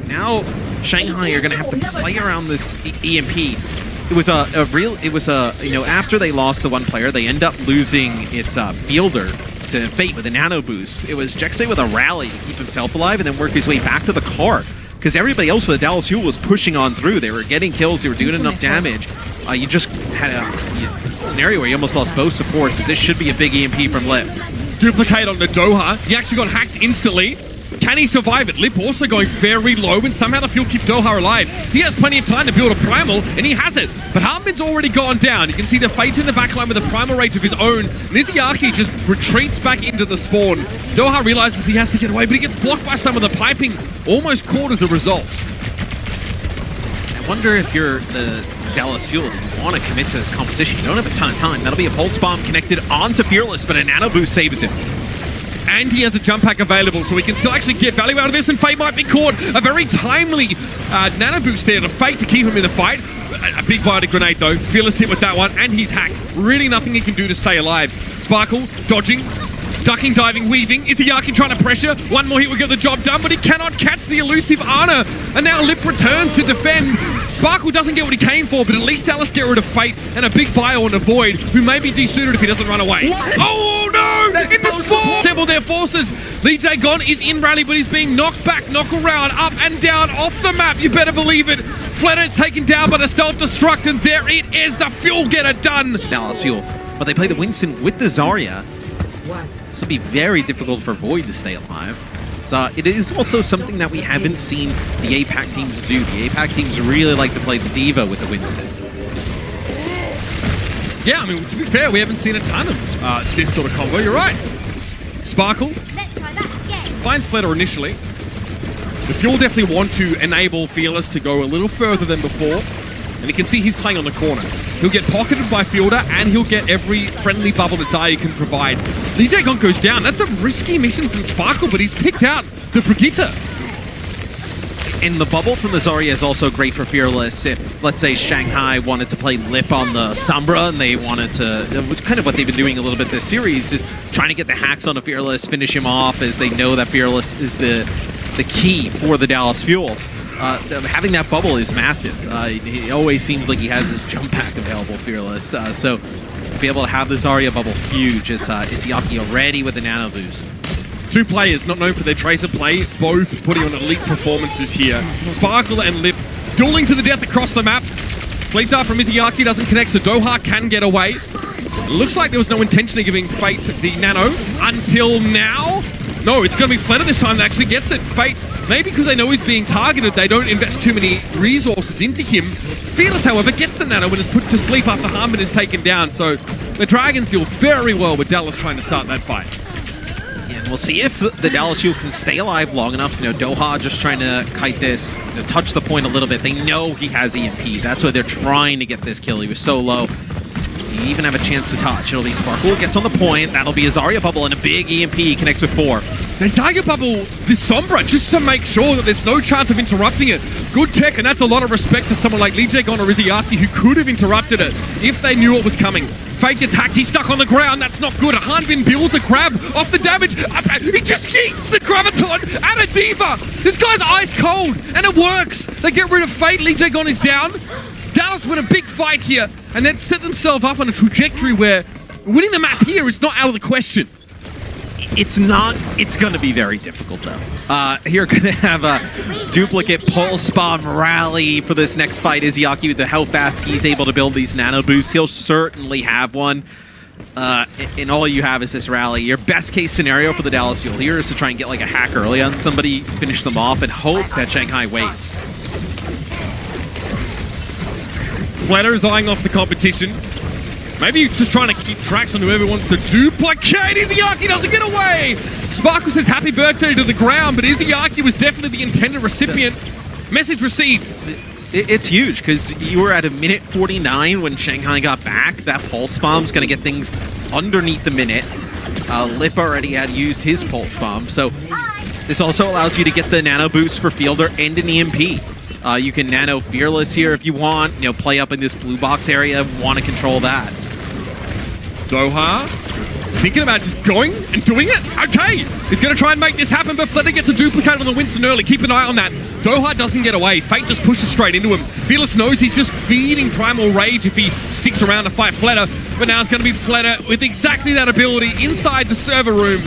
now Shanghai are gonna have to play around this EMP. It was after they lost the one player, they end up losing its fielder to Fate with a nano boost. It was Jexay with a rally to keep himself alive and then work his way back to the car. Because everybody else for the Dallas Fuel was pushing on through. They were getting kills, they were doing enough damage. You just had a scenario where you almost lost both supports. This should be a big EMP from Lip. Duplicate on the Doha. He actually got hacked instantly. Can he survive it? Lip also going very low, and somehow the Fuel keeps Doha alive. He has plenty of time to build a Primal, and he has it. But Harbin's already gone down. You can see the Fate's in the backline with a Primal Rage of his own. Izayaki just retreats back into the spawn. Doha realizes he has to get away, but he gets blocked by some of the piping, almost caught as a result. I wonder if you're the Dallas Fuel and you want to commit to this competition. You don't have a ton of time. That'll be a Pulse Bomb connected onto Fearless, but a Nano Boost saves him. And he has a jump pack available, so he can still actually get value out of this, and Fate might be caught. A very timely Nano Boost there to Fate to keep him in the fight. A big Bionic Grenade though. Fearless hit with that one, and he's hacked. Really nothing he can do to stay alive. Sparkle, dodging, ducking, diving, weaving. Izayaki trying to pressure. One more hit will get the job done, but he cannot catch the elusive Ana. And now Lip returns to defend. Sparkle doesn't get what he came for, but at least Dallas get rid of Fate and a big bio on a Void, who may be desuited if he doesn't run away. What? Oh no! In the spawn! Assemble their forces. Lee Jae-gon is in rally, but he's being knocked back, knock around, up and down, off the map. You better believe it. Fletter's taken down by the self-destruct, and there it is. The Fuel get it done. Dallas Fuel. But they play the Winston with the Zarya. This will be very difficult for Void to stay alive. So it is also something that we haven't seen the APAC teams do. The APAC teams really like to play the Diva with the Winston. Yeah, I mean, to be fair, we haven't seen a ton of this sort of combo. You're right. Sparkle finds Fletter initially. The Fuel definitely want to enable Fearless to go a little further than before. And you can see he's playing on the corner. He'll get pocketed by Fielder, and he'll get every friendly bubble that Zarya can provide. Lee Jae-gon goes down. That's a risky mission from Sparkle, but he's picked out the Brigitte. And the bubble from the Zarya is also great for Fearless. If, let's say, Shanghai wanted to play Lip on the Sombra, and they wanted to, which kind of what they've been doing a little bit this series, is trying to get the hacks on a Fearless, finish him off, as they know that Fearless is the key for the Dallas Fuel. Having that bubble is massive. He always seems like he has his jump pack available, Fearless. So to be able to have the Zarya bubble, huge. Is Izayaki already with the Nano Boost. Two players not known for their Tracer play, both putting on elite performances here. Sparkle and Lip dueling to the death across the map. Sleep Dart from Izayaki doesn't connect, so Doha can get away. It looks like there was no intention of giving Fate the Nano until now. No, it's going to be Fletter this time that actually gets it. Fate, maybe because they know he's being targeted, they don't invest too many resources into him. Fearless, however, gets the Nano when it's put to sleep after Harmon is taken down. So the Dragons deal very well with Dallas trying to start that fight. And we'll see if the Dallas Fuel can stay alive long enough. You know, Doha just trying to kite this, touch the point a little bit. They know he has EMP. That's why they're trying to get this kill. He was so low. You even have a chance to touch. It'll be Sparkle gets on the point. That'll be a Zarya bubble and a big EMP. He connects with 4. They Zarya bubble this Sombra just to make sure that there's no chance of interrupting it. Good tech, and that's a lot of respect to someone like Lee Jae-gon or Izayaki, who could have interrupted it if they knew it was coming. Fate gets hacked, he's stuck on the ground, that's not good. Hanbin builds a grab off the damage. He just yeets the Graviton at a Diva. This guy's ice cold, and it works. They get rid of Fate, Lee Jae-gon is down. Dallas win a big fight here, and then set themselves up on a trajectory where winning the map here is not out of the question. It's not. It's going to be very difficult, though. You're going to have a duplicate Pulse Bomb rally for this next fight. Izayaki, with how fast he's able to build these Nano Boosts, he'll certainly have one. And all you have is this rally. Your best case scenario for the Dallas Fuel here is to try and get like a hack early on somebody, finish them off, and hope that Shanghai waits. Fletter's eyeing off the competition. Maybe he's just trying to keep tracks on whoever wants to duplicate. Izayaki doesn't get away! Sparkle says happy birthday to the ground, but Izayaki was definitely the intended recipient. Message received. It's huge, because you were at a minute 49 when Shanghai got back. That Pulse Bomb's going to get things underneath the minute. Lip already had used his Pulse Bomb, so this also allows you to get the Nano Boost for Fielder and an EMP. You can Nano Fearless here if you want, play up in this blue box area, want to control that. Doha thinking about just going and doing it. Okay, he's going to try and make this happen, but Fletter gets a duplicate on the Winston early. Keep an eye on that. Doha doesn't get away. Fate just pushes straight into him. Fearless knows he's just feeding Primal Rage if he sticks around to fight Fletter, but now it's going to be Fletter with exactly that ability inside the server room,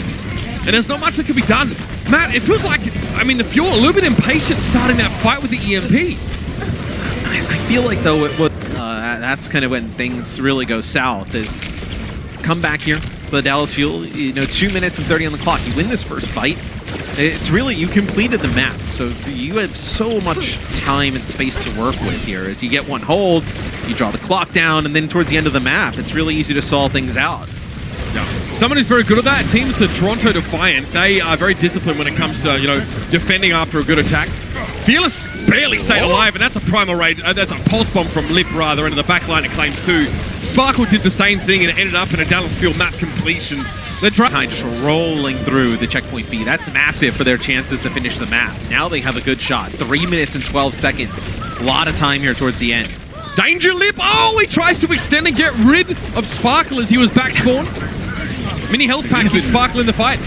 and there's not much that can be done. Matt, it feels like, the Fuel a little bit impatient starting that fight with the EMP. I feel like, though, that's kind of when things really go south, is come back here for the Dallas Fuel, 2 minutes and 30 on the clock. You win this first fight, It's really, you completed the map, so you have so much time and space to work with here. As you get one hold, you draw the clock down, and then towards the end of the map, it's really easy to solve things out. Yeah. Someone who's very good at that, teams the Toronto Defiant, they are very disciplined when it comes to, you know, defending after a good attack. Fearless barely stayed alive, and that's a primal raid, that's a pulse bomb from Lip rather, into the back line it claims too. Sparkle did the same thing and it ended up in a Dallas Field map completion. They're just rolling through the checkpoint B. That's massive for their chances to finish the map. Now they have a good shot. 3 minutes and 12 seconds. A lot of time here towards the end. Danger Lip! Oh, he tries to extend and get rid of Sparkle as he was back spawned. Mini health packs with Sparkle in the fight.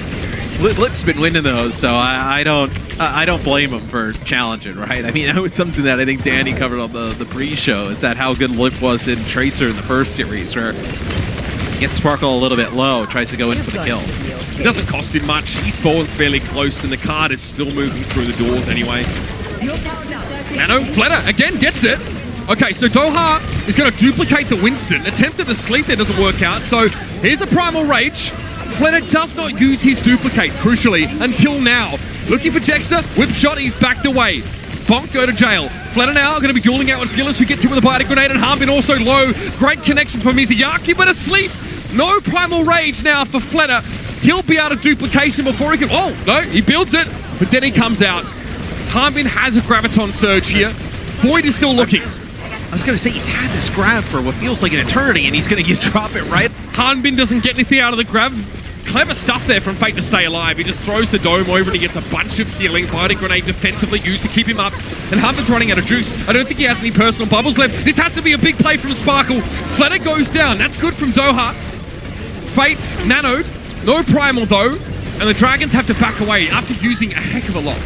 Lip's been winning those, so I don't blame him for challenging, right? I mean, that was something that I think Danny covered on the pre-show, is that how good Lip was in Tracer in the first series, where he gets Sparkle a little bit low, tries to go in for the kill. It doesn't cost him much. He spawns fairly close, and the card is still moving through the doors anyway. Nano, Fletter, again, gets it. Okay, so Doha is going to duplicate the Winston. Attempted to sleep there, doesn't work out. So here's a Primal Rage. Fletter does not use his duplicate, crucially, until now. Looking for Jexa, whip shot, he's backed away. Bonk go to jail. Fletter now going to be dueling out with Fearless, who gets hit with a biotic grenade, and Harbin also low. Great connection for Mizuyaki, but asleep. No Primal Rage now for Fletter. He'll be out of duplication before he can... Oh, no, he builds it, but then he comes out. Harbin has a Graviton Surge here. Void is still looking. I was going to say, he's had this grab for what feels like an eternity, and he's going to drop it right. Harbin doesn't get anything out of the grab. Clever stuff there from Fate to stay alive. He just throws the dome over and he gets a bunch of healing. Biotic grenade defensively used to keep him up. And Harbin's running out of juice. I don't think he has any personal bubbles left. This has to be a big play from Sparkle. Fletter goes down. That's good from Doha. Fate nanoed. No primal though. And the Dragons have to back away after using a heck of a lot.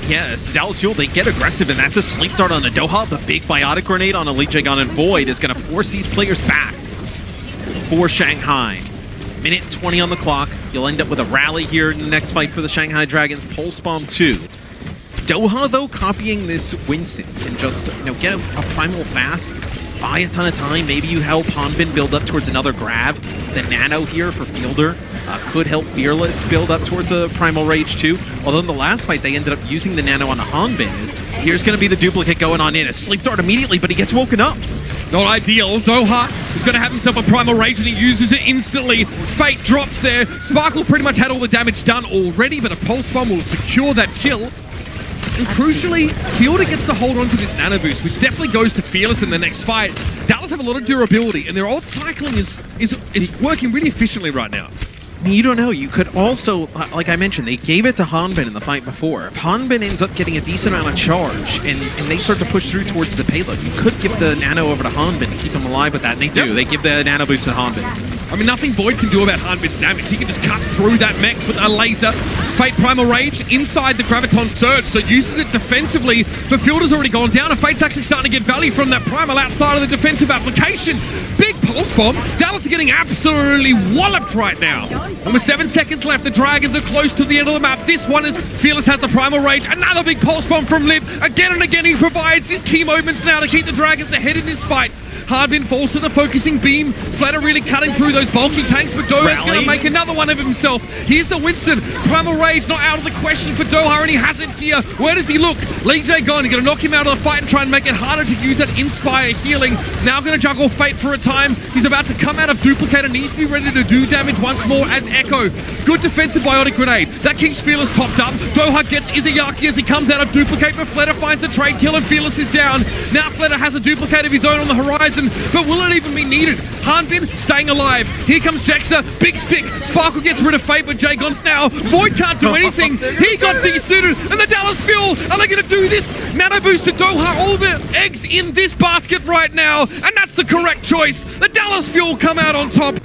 Yes, Dallas Fuel, they get aggressive, and that's a sleep dart on the Doha. The big biotic grenade on Elite Gun and Void is going to force these players back for Shanghai. Minute 20 on the clock. You'll end up with a rally here in the next fight for the Shanghai Dragons. Pulse Bomb 2. Doha, though, copying this Winston can just, get a primal fast, buy a ton of time. Maybe you help Hanbin build up towards another grab. The Nano here for Fielder could help Fearless build up towards a Primal Rage too. Although in the last fight, they ended up using the Nano on the Hanbin. Here's going to be the duplicate going on in. A sleep dart immediately, but he gets woken up. Not ideal. Doha is going to have himself a Primal Rage and he uses it instantly. Fate drops there. Sparkle pretty much had all the damage done already, but a Pulse Bomb will secure that kill. And crucially, Fielder gets to hold on to this Nano Boost, which definitely goes to Fearless in the next fight. Dallas have a lot of durability, and their ult cycling is working really efficiently right now. You don't know. You could also, like I mentioned, they gave it to Hanbin in the fight before. If Hanbin ends up getting a decent amount of charge and they start to push through towards the payload, you could give the Nano over to Hanbin to keep him alive with that, and they do. Yep. They give the Nano Boost to Hanbin. I mean, nothing Void can do about Hanbin's damage. He can just cut through that mech with a laser. Fate Primal Rage inside the Graviton Surge, so uses it defensively, but Fielder's already gone down, and Fate's actually starting to get value from that Primal outside of the defensive application. Big Pulse Bomb. Dallas are getting absolutely walloped right now. And with 7 seconds left, the Dragons are close to the end of the map. This one is Fearless has the Primal Rage. Another big Pulse Bomb from Lip. Again and again, he provides his key moments now to keep the Dragons ahead in this fight. Harbin falls to the focusing beam. Fletter really cutting through those bulky tanks, but Doha's going to make another one of himself. Here's the Winston. Primal Rage not out of the question for Doha, and he has it here. Where does he look? Lee J gone. He's going to knock him out of the fight and try and make it harder to use that Inspire healing. Now going to juggle Fate for a time. He's about to come out of Duplicate and needs to be ready to do damage once more as Echo. Good defensive biotic grenade. That keeps Fearless topped up. Doha gets Izayaki as he comes out of Duplicate, but Fletter finds a trade kill and Fearless is down. Now Fletter has a duplicate of his own on the horizon, but will it even be needed? Hanbin staying alive. Here comes Jexa. Big stick. Sparkle gets rid of Fate, but Jagon's now. Void can't do anything. He got desuited. And the Dallas Fuel, are they going to do this? Nano Boost to Doha. All the eggs in this basket right now. And that's the correct choice. The Dallas Fuel come out on top.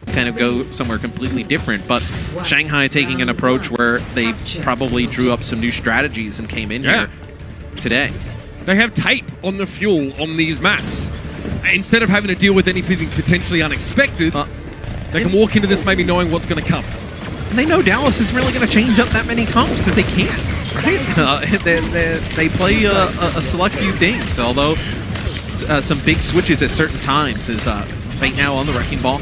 Kind of go somewhere completely different, but Shanghai taking an approach where they probably drew up some new strategies and came in here today. They have tape on the fuel on these maps. Instead of having to deal with anything potentially unexpected, they can walk into this maybe knowing what's going to come. And they know Dallas is really going to change up that many comps because they can't, right? They play a select few things, although some big switches at certain times is Fate now on the Wrecking Ball.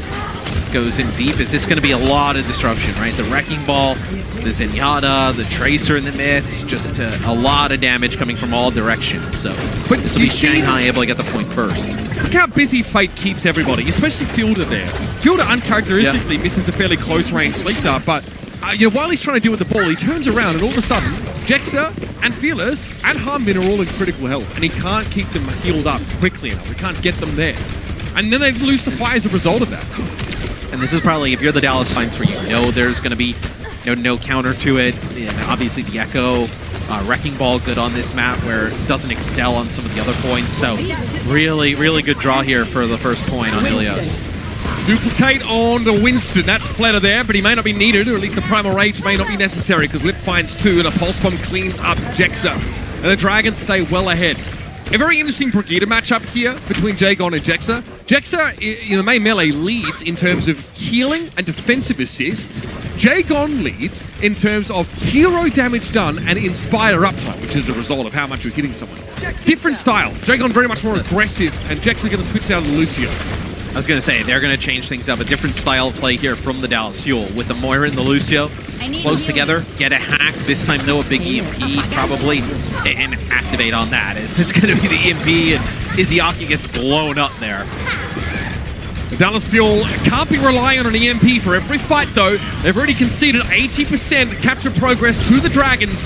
goes in deep, is this going to be a lot of disruption, right? The Wrecking Ball, the Zenyatta, the Tracer in the midst, just a lot of damage coming from all directions. So this will be Shanghai able to get the point first. Look how busy Fate keeps everybody, especially Fielder there. Fielder uncharacteristically misses a fairly close-range sleep dart, but while he's trying to deal with the ball, he turns around and all of a sudden, Jexa and Fearless and Harmbin are all in critical health, and he can't keep them healed up quickly enough. He can't get them there. And then they lose the fight as a result of that. And this is probably, if you're the Dallas Flames, where you know there's going to be no counter to it. And obviously the Echo, Wrecking Ball good on this map where it doesn't excel on some of the other points. So really, really good draw here for the first point on Ilios. Duplicate on the Winston. That's Fleta there, but he may not be needed, or at least the Primal Rage may not be necessary, because Lip finds 2 and a Pulse Bomb cleans up Jexa. And the Dragons stay well ahead. A very interesting Brigida matchup here between Jagon and Jexa. Jexa, in the main melee, leads in terms of healing and defensive assists. Jagon leads in terms of hero damage done and Inspire uptime, which is a result of how much you're hitting someone. Different style. Jagon very much more aggressive, and Jexa going to switch down to Lucio. I was going to say, they're going to change things up. A different style of play here from the Dallas Fuel. With the Moira and the Lucio close together, get a hack. This time, though, a big EMP probably, and activate on that. It's going to be the EMP, and Izzyaki gets blown up there. The Dallas Fuel can't be relying on an EMP for every fight, though. They've already conceded 80% capture progress to the Dragons,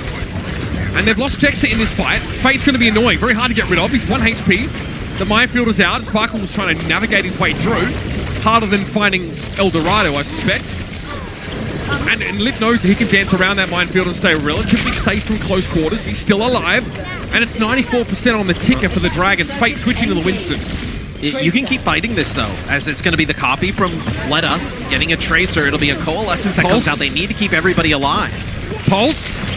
and they've lost Jexa in this fight. Fate's going to be annoying, very hard to get rid of. He's 1 HP. The Minefield is out. Sparkle was trying to navigate his way through. Harder than finding El Dorado, I suspect. And Lip knows that he can dance around that Minefield and stay relatively safe from close quarters. He's still alive. And it's 94% on the ticker for the Dragons. Fate switching to the Winston. You can keep fighting this, though, as it's going to be the copy from Fleta getting a Tracer. It'll be a Coalescence that comes out. They need to keep everybody alive. Pulse.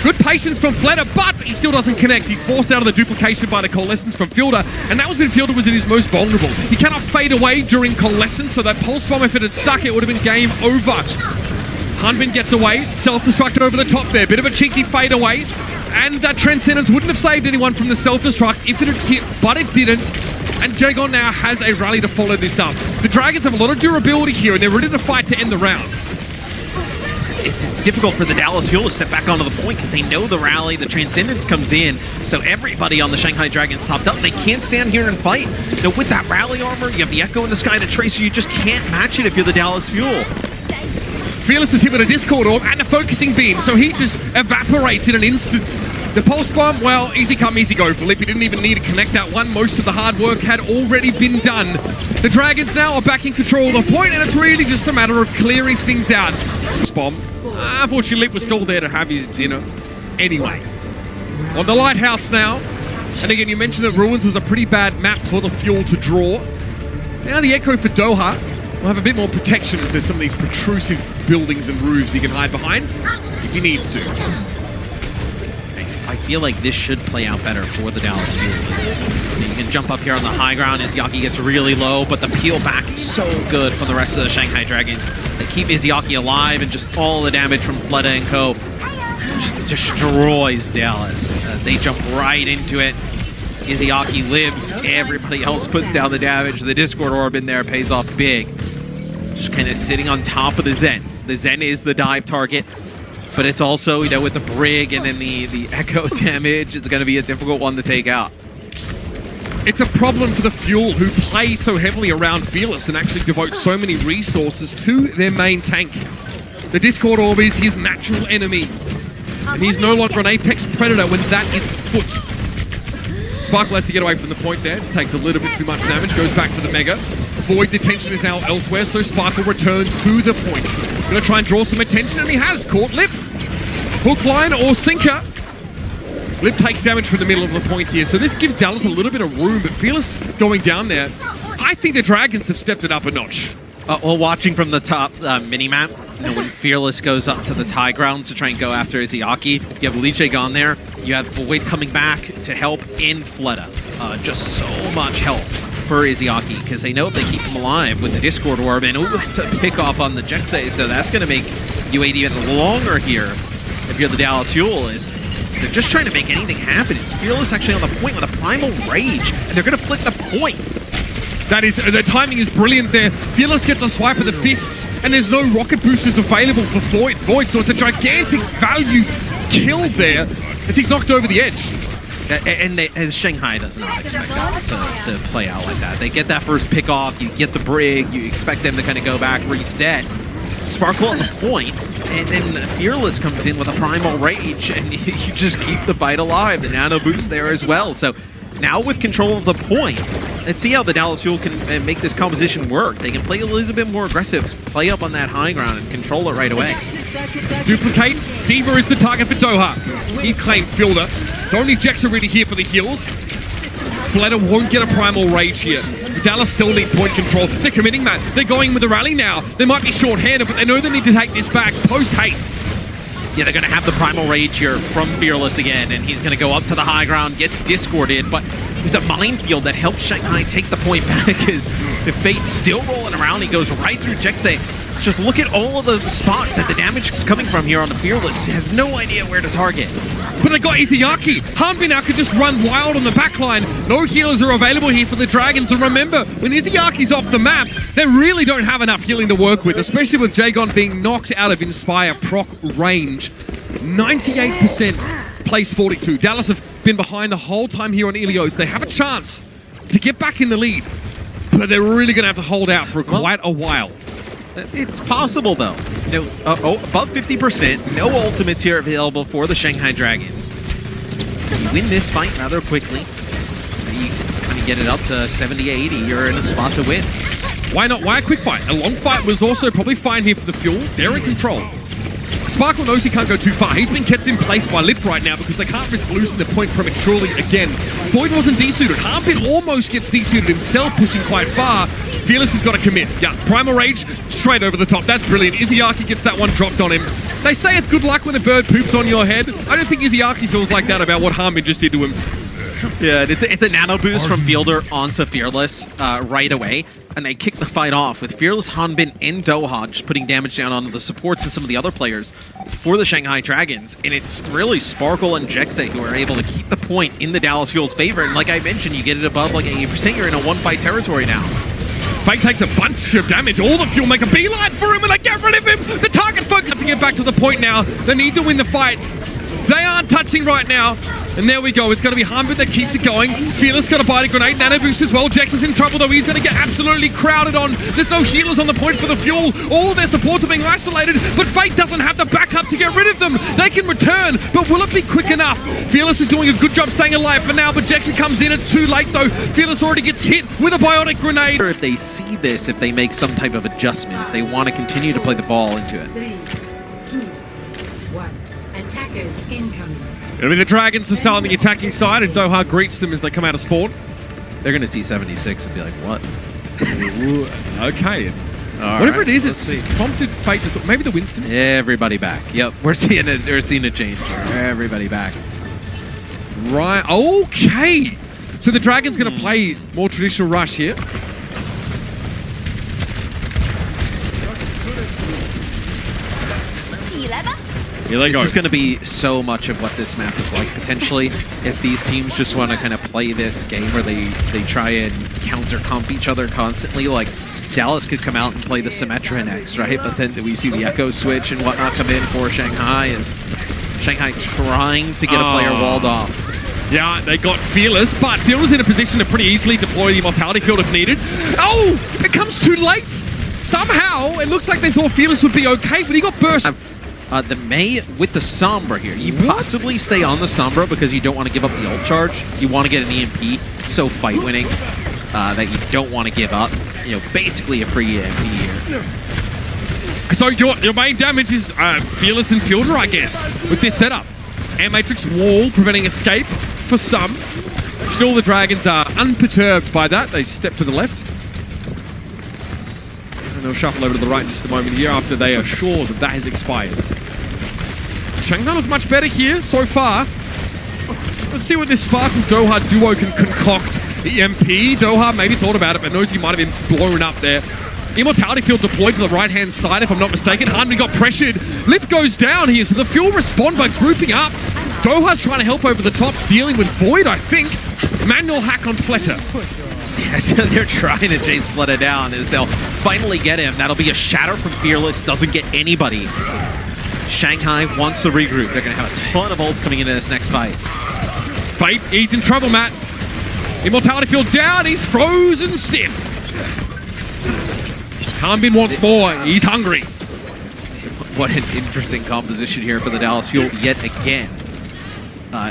Good patience from Fleta, but he still doesn't connect. He's forced out of the duplication by the Coalescence from Fielder, and that was when Fielder was at his most vulnerable. He cannot fade away during Coalescence, so that Pulse Bomb, if it had stuck, it would have been game over. Hanbin gets away, self-destruct over the top there. Bit of a cheeky fade away, and that Transcendence wouldn't have saved anyone from the self-destruct if it had hit, but it didn't. And Jagon now has a rally to follow this up. The Dragons have a lot of durability here, and they're ready to fight to end the round. It's difficult for the Dallas Fuel to step back onto the point because they know the rally, the Transcendence comes in, so everybody on the Shanghai Dragons topped up. They can't stand here and fight. Now, with that rally armor, you have the Echo in the sky, the Tracer, you just can't match it if you're the Dallas Fuel. Fearless is hit with a Discord Orb and a Focusing Beam, so he just evaporates in an instant. The Pulse Bomb, well, easy come, easy go for Lip. He didn't even need to connect that one. Most of the hard work had already been done. The Dragons now are back in control of the point, and it's really just a matter of clearing things out. Bomb. Unfortunately, Lip was still there to have his dinner. Anyway, on the Lighthouse now. And again, you mentioned that Ruins was a pretty bad map for the Fuel to draw. Now the Echo for Doha will have a bit more protection as there's some of these protrusive buildings and roofs he can hide behind if he needs to. I feel like this should play out better for the Dallas Fuel. You can jump up here on the high ground as Izzyaki gets really low, but the peel back is so good from the rest of the Shanghai Dragons. They keep Izzyaki alive, and just all the damage from Fleta and co. Just destroys Dallas. They jump right into it. Izzyaki lives. Everybody else puts down the damage. The Discord Orb in there pays off big. Just kind of sitting on top of the Zen. The Zen is the dive target, but it's also, with the Brig and then the Echo damage, it's going to be a difficult one to take out. It's a problem for the Fuel, who play so heavily around Fearless and actually devote so many resources to their main tank. The Discord Orb is his natural enemy, and he's no longer an Apex Predator when that is afoot. Sparkle has to get away from the point there. Just takes a little bit too much damage, goes back to the Mega. Void's attention is now elsewhere, so Sparkle returns to the point. Gonna try and draw some attention, and he has caught Lip. Hook, line, or sinker. Lip takes damage from the middle of the point here, so this gives Dallas a little bit of room, but Fearless going down there. I think the Dragons have stepped it up a notch. Well, watching from the top mini-map, when Fearless goes up to the high ground to try and go after Izzyaki, you have Liche gone there, you have Void coming back to help in Fleta. Just so much help for Izzyaki, because they know if they keep him alive with the Discord Orb, and it's a pick off on the Jexa, so that's going to make you wait even longer here if you're the Dallas Fuel. They're just trying to make anything happen. It's Fearless actually on the point with a Primal Rage, and they're going to flip the point. That is, the timing is brilliant there. Fearless gets a swipe of the fists, and there's no rocket boosters available for Void, so it's a gigantic value kill there as he's knocked over the edge. And Shanghai does not expect that to play out like that. They get that first pick off, you get the brig, you expect them to kind of go back, reset. Sparkle on the point, and then Fearless comes in with a Primal Rage, and you just keep the fight alive. The nano boost there as well. So now with control of the point, let's see how the Dallas Fuel can make this composition work. They can play a little bit more aggressive, play up on that high ground, and control it right away. Duplicate. Diva is the target for Doha. He claimed Fielder. So only Jex are really here for the heals. Fleta won't get a Primal Rage here. Dallas still need point control. They're committing that. They're going with the rally now. They might be short-handed, but they know they need to take this back post-haste. Yeah, they're going to have the Primal Rage here from Fearless again, and he's going to go up to the high ground, gets discorded, but there's a minefield that helps Shanghai take the point back as the Fate's still rolling around. He goes right through Jexe. Just look at all of the spots that the damage is coming from here on the Fearless. He has no idea where to target. But they got Izayaki. Hanbin now could just run wild on the backline. No healers are available here for the Dragons. And remember, when Izayaki's off the map, they really don't have enough healing to work with, especially with Jagon being knocked out of Inspire proc range. 98% place 42. Dallas have been behind the whole time here on Ilios. They have a chance to get back in the lead, but they're really going to have to hold out for quite a while. It's possible, though. No, above 50%, no ultimates here available for the Shanghai Dragons. You win this fight rather quickly. You kind of get it up to 70-80. You're in a spot to win. Why not? Why a quick fight? A long fight was also probably fine here for the Fuel. They're in control. Sparkle knows he can't go too far. He's been kept in place by Lip right now because they can't risk losing the point prematurely again. Void wasn't desuited. Hanbin almost gets desuited himself, pushing quite far. Fearless has got to commit. Yeah, Primal Rage straight over the top. That's brilliant. Izayaki gets that one dropped on him. They say it's good luck when a bird poops on your head. I don't think Izayaki feels like that about what Hanbin just did to him. Yeah, it's a nano boost from Fielder onto Fearless right away, and they kick the fight off with Fearless, Hanbin, and Doha just putting damage down onto the supports and some of the other players for the Shanghai Dragons. And it's really Sparkle and Jexe who are able to keep the point in the Dallas Fuel's favor. And like I mentioned, you get it above like 80%, you're in a one-fight territory now. Fake takes a bunch of damage. All the Fuel make a beeline for him and they get rid of him. The target focus to get back to the point now. They need to win the fight. They aren't touching right now. And there we go. It's going to be Hanbin that keeps it going. Fearless got a bite of grenade. Nano boost as well. Jex is in trouble though. He's going to get absolutely crowded on. There's no healers on the point for the Fuel. All their supports are being isolated, but Fate doesn't have the backup to get rid of them. They can return, but will it be quick enough? Fearless is doing a good job staying alive for now, but Jex comes in. It's too late though. Fearless already gets hit with a biotic grenade. If they see this, if they make some type of adjustment, if they want to continue to play the ball into it. 3, 2, 1. Attackers incoming. It'll be the Dragons to start on the attacking side, and Doha greets them as they come out of spawn. They're going to see 76 and be like, what? Okay. right, Whatever it is, it's prompted Fate to... Maybe the Winston? Everybody back. Yep, we're seeing a change. Everybody back. Right. Okay. So the Dragon's going to play more traditional rush here. Here they go. This is going to be so much of what this map is like, potentially, if these teams just want to kind of play this game where they try and counter-comp each other constantly. Like, Dallas could come out and play the Symmetra next, right? But then we see the Echo switch and whatnot come in for Shanghai, as Shanghai trying to get a player walled off. Yeah, they got Fearless, but Fearless in a position to pretty easily deploy the Immortality Field if needed. Oh! It comes too late! Somehow, it looks like they thought Fearless would be okay, but he got burst. The Mei with the Sombra here. You possibly stay on the Sombra because you don't want to give up the ult charge. You want to get an EMP, so fight winning, that you don't want to give up. You know, basically a free EMP here. So your main damage is Fearless and Fielder, I guess, with this setup. Air Matrix wall preventing escape for some. Still, the Dragons are unperturbed by that. They step to the left. And they'll shuffle over to the right in just a moment here after they are sure that has expired. Shanghai looks much better here so far. Let's see what this Sparkle Doha duo can concoct. EMP, Doha maybe thought about it, but knows he might have been blown up there. Immortality Field deployed to the right-hand side, if I'm not mistaken. Hanbin got pressured. Lip goes down here, so the Fuel respond by grouping up. Doha's trying to help over the top, dealing with Void, I think. Manual hack on Fleta. So they're trying to chase Flooded down as they'll finally get him. That'll be a shatter from Fearless. Doesn't get anybody. Shanghai wants to regroup. They're going to have a ton of ults coming into this next fight. Fate, he's in trouble, Matt. Immortality Field down. He's frozen stiff. Harbin wants more. He's hungry. What an interesting composition here for the Dallas Fuel yet again.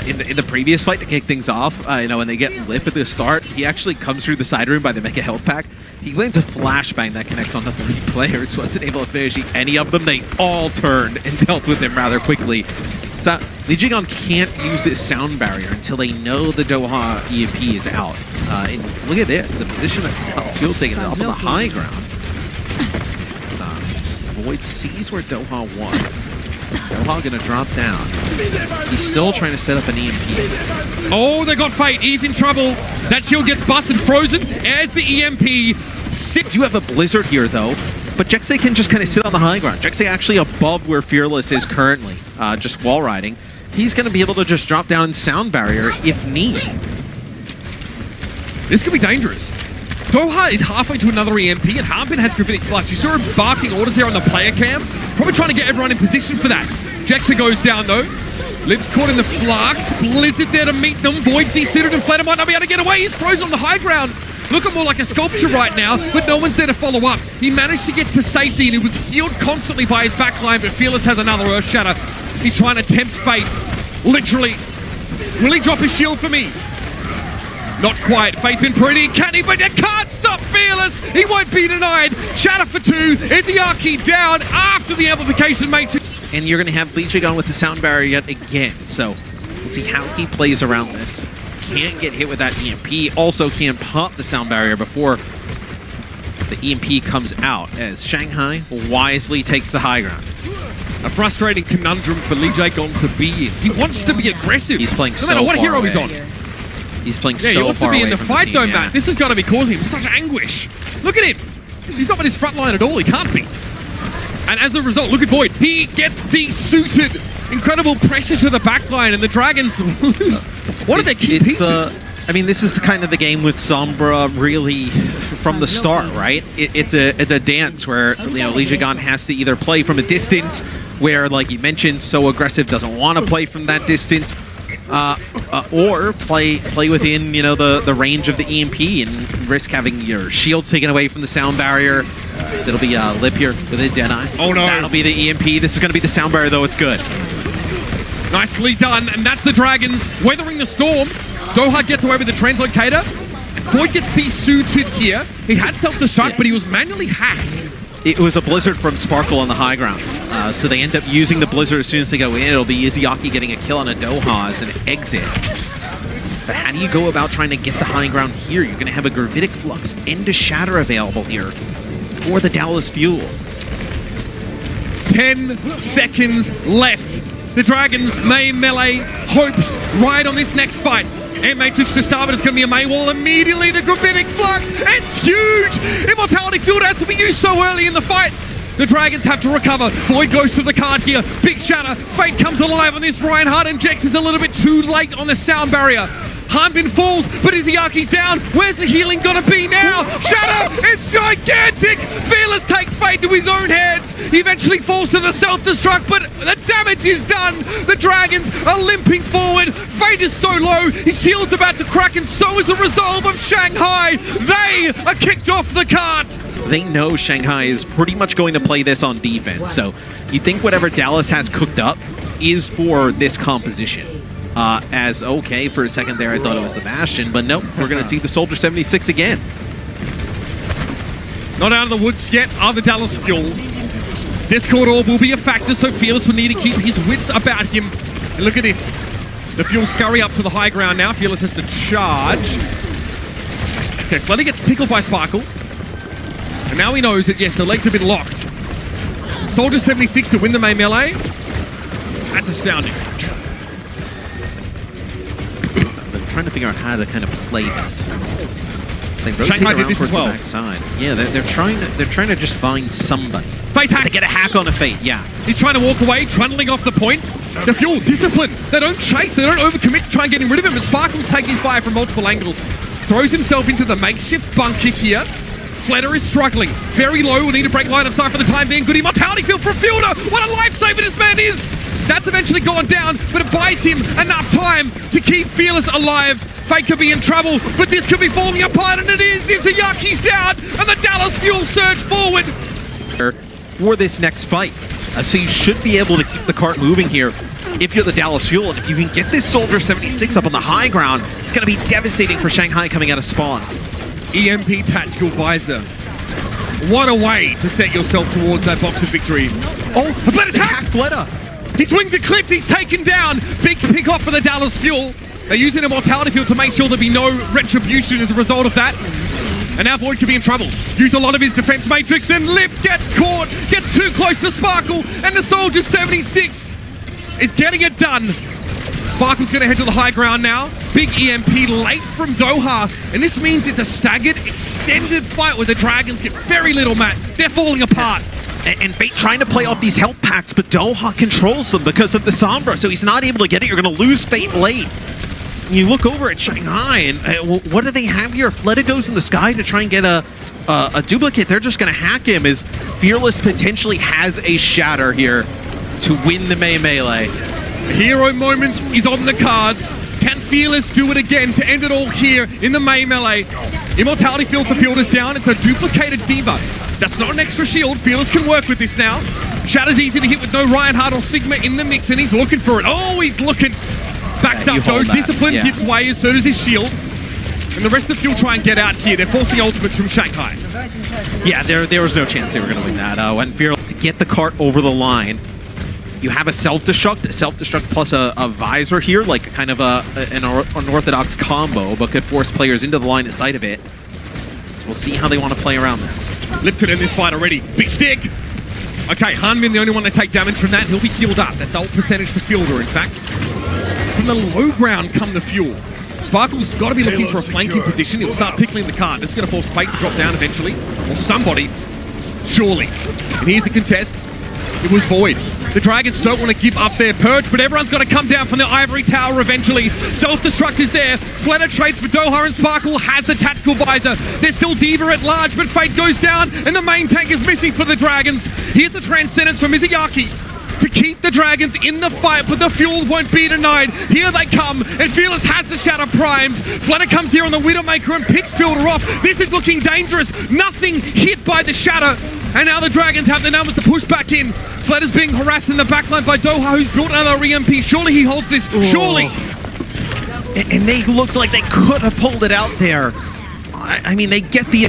In the previous fight to kick things off, when they get Lip at the start, he actually comes through the side room by the Mega Health Pack. He lands a flashbang that connects on the 3 players. Wasn't able to finish any of them. They all turned and dealt with him rather quickly. So Lee Jigon can't use his sound barrier until they know the Doha EMP is out. And look at this, the position that Dallas Fuel taking up on the high ground. So Void sees where Doha was. Doha gonna drop down. He's still trying to set up an EMP. Oh, they got Fate. He's in trouble. That shield gets busted, frozen as the EMP. You have a Blizzard here, though. But Jexay can just kind of sit on the high ground. Jexay actually above where Fearless is currently, just wall riding. He's going to be able to just drop down in sound barrier if needed. This could be dangerous. Doha is halfway to another EMP, and Harbin has Gravitic Flux. You saw him barking orders there on the player cam. Probably trying to get everyone in position for that. Jexay goes down, though. Liv's caught in the Flux. Blizzard there to meet them. Void desuited, and Flatter might not be able to get away. He's frozen on the high ground. Looking more like a sculpture right now, but no one's there to follow up. He managed to get to safety, and he was healed constantly by his backline, but Fearless has another Earth Shatter. He's trying to tempt fate. Literally. Will he drop his shield for me? Not quite. Fate been pretty. Can he? But you can't stop Fearless. He won't be denied. Shatter for 2. Izayaki down after the amplification made 2. And you're going to have Lee Jigon with the sound barrier yet again. So we'll see how he plays around this. Can't get hit with that EMP. Also can't pop the sound barrier before the EMP comes out, as Shanghai wisely takes the high ground. A frustrating conundrum for Lee Jigon to be in. He wants to be aggressive. He's playing no matter what hero he's on. He's playing he so wants far to be away in the from fight, team, though, yeah. Matt. This has got to be causing him such anguish. Look at him. He's not on his front line at all. He can't be. And as a result, look at Void. He gets desuited. Incredible pressure to the backline, and the Dragons lose. What are their key pieces? This is kind of the game with Sombra really from the start, right? It's a dance where Lee Jigon has to either play from a distance, where, like you mentioned, so aggressive doesn't want to play from that distance, or play within the range of the EMP and risk having your shield taken away from the sound barrier. It'll be Lip here with a Deadeye. Oh no! That'll be the EMP. This is going to be the sound barrier, though. It's good. Nicely done, and that's the Dragons weathering the storm. Doha gets away with the translocator. Void gets desuited here. He had self-destruct, but he was manually hacked. It was a Blizzard from Sparkle on the high ground. So they end up using the Blizzard as soon as they go in. It'll be Izayaki getting a kill on a Doha as an exit. But how do you go about trying to get the high ground here? You're going to have a Gravitic Flux and a Shatter available here for the Dallas Fuel. 10 seconds left. The Dragons' main melee hopes ride on this next fight. Air Matrix to start, but it's going to be a May wall immediately. The Gravitic Flux, it's huge! Immortality Field has to be used so early in the fight. The Dragons have to recover. Void goes to the card here. Big Shatter. Fate comes alive on this. Reinhardt and Jex is a little bit too late on the sound barrier. Harbin falls, but Izayaki's down. Where's the healing gonna be now? Shatter! It's gigantic! Fearless takes fate to his own hands. He eventually falls to the self-destruct, but the damage is done. The Dragons are limping forward. Fate is so low. His shield's about to crack, and so is the resolve of Shanghai. They are kicked off the cart. They know Shanghai is pretty much going to play this on defense, so you think whatever Dallas has cooked up is for this composition. Okay, for a second there I thought it was the Bastion, but nope, we're going to see the Soldier 76 again. Not out of the woods yet are the Dallas Fuel. Discord Orb will be a factor, so Fearless will need to keep his wits about him. And look at this. The Fuel scurry up to the high ground now. Fearless has to charge. Okay, Floody gets tickled by Sparkle. And now he knows that, yes, the legs have been locked. Soldier 76 to win the main melee. That's astounding. They're trying to figure out how to kind of play this. They rotate Shanghai did around this towards as well. the backside. Yeah, they're trying to just find somebody. Face hack! They get a hack on a Fate, yeah. He's trying to walk away, trundling off the point. The Fuel, discipline. They don't chase, they don't overcommit to try and get him rid of him, but Sparkle's taking fire from multiple angles. throws himself into the makeshift bunker here. Fleta is struggling. Very low. Will need to break line of sight for the time being. Good immortality field for Fielder. What a lifesaver this man is. That's eventually gone down, but it buys him enough time to keep Fearless alive. Fate could be in trouble, but this could be falling apart, and it is. Izayaki's down, and the Dallas Fuel surge forward. For this next fight. So you should be able to keep the cart moving here if you're the Dallas Fuel, and if you can get this Soldier 76 up on the high ground, it's going to be devastating for Shanghai coming out of spawn. EMP Tactical Visor. What a way to set yourself towards that box of victory. Oh, Fleta's hacked! Fleta! His wings are clipped, he's taken down. Big pick off for the Dallas Fuel. They're using a mortality field to make sure there'll be no retribution as a result of that. And now Void could be in trouble. Used a lot of his defense matrix, and Lip gets caught, gets too close to Sparkle, and the Soldier 76 is getting it done. Sparkle's gonna head to the high ground now. Big EMP late from Doha, and this means it's a staggered, extended fight where the Dragons get very little, Matt. They're falling apart. And Fate trying to play off these health packs, but Doha controls them because of the Sombra, so he's not able to get it. You're going to lose Fate late. And you look over at Shanghai, and what do they have here? Fleta goes in the sky to try and get a duplicate. They're just going to hack him as Fearless potentially has a shatter here to win the melee. Hero moment is on the cards. Can Fearless do it again to end it all here in the melee? Immortality field for Fielder's down. It's a duplicated Diva. That's not an extra shield. Fearless can work with this now. Shatter's easy to hit with no Reinhardt or Sigma in the mix, and he's looking for it. Oh, he's looking. Backs up though. Discipline gives way as soon as his shield. And the rest of the Fuel try and get out here. They're forcing ultimates from Shanghai. Yeah, there was no chance they were going to win that. When Fearless to get the cart over the line, you have a self-destruct plus a visor here, like kind of an unorthodox combo, but could force players into the line of sight of it. So we'll see how they want to play around this. Lifted in this fight already. Big stick. Okay, Hanmin the only one to take damage from that. He'll be healed up. That's ult percentage for Fielder, in fact. From the low ground come the Fuel. Sparkle's got to be looking for a flanking position. He'll start tickling the card. This is going to force Fate to drop down eventually. Or somebody. Surely. And here's the contest. It was Void. The Dragons don't want to give up their perch, but everyone's got to come down from the ivory tower eventually. Self-destruct is there. Fleta trades for Doha, and Sparkle has the tactical visor. There's still Diva at large, but Fate goes down, and the main tank is missing for the Dragons. Here's the Transcendence from Izayaki to keep the Dragons in the fight, but the Fuel won't be denied. Here they come, and Fearless has the Shatter primed. Fleta comes here on the Widowmaker and picks Fielder off. This is looking dangerous. Nothing hit by the Shatter. And now the Dragons have the numbers to push back in. Fleta's being harassed in the backline by Doha, who's built another EMP. Surely he holds this. Surely. And they looked like they could have pulled it out there. I mean, they get the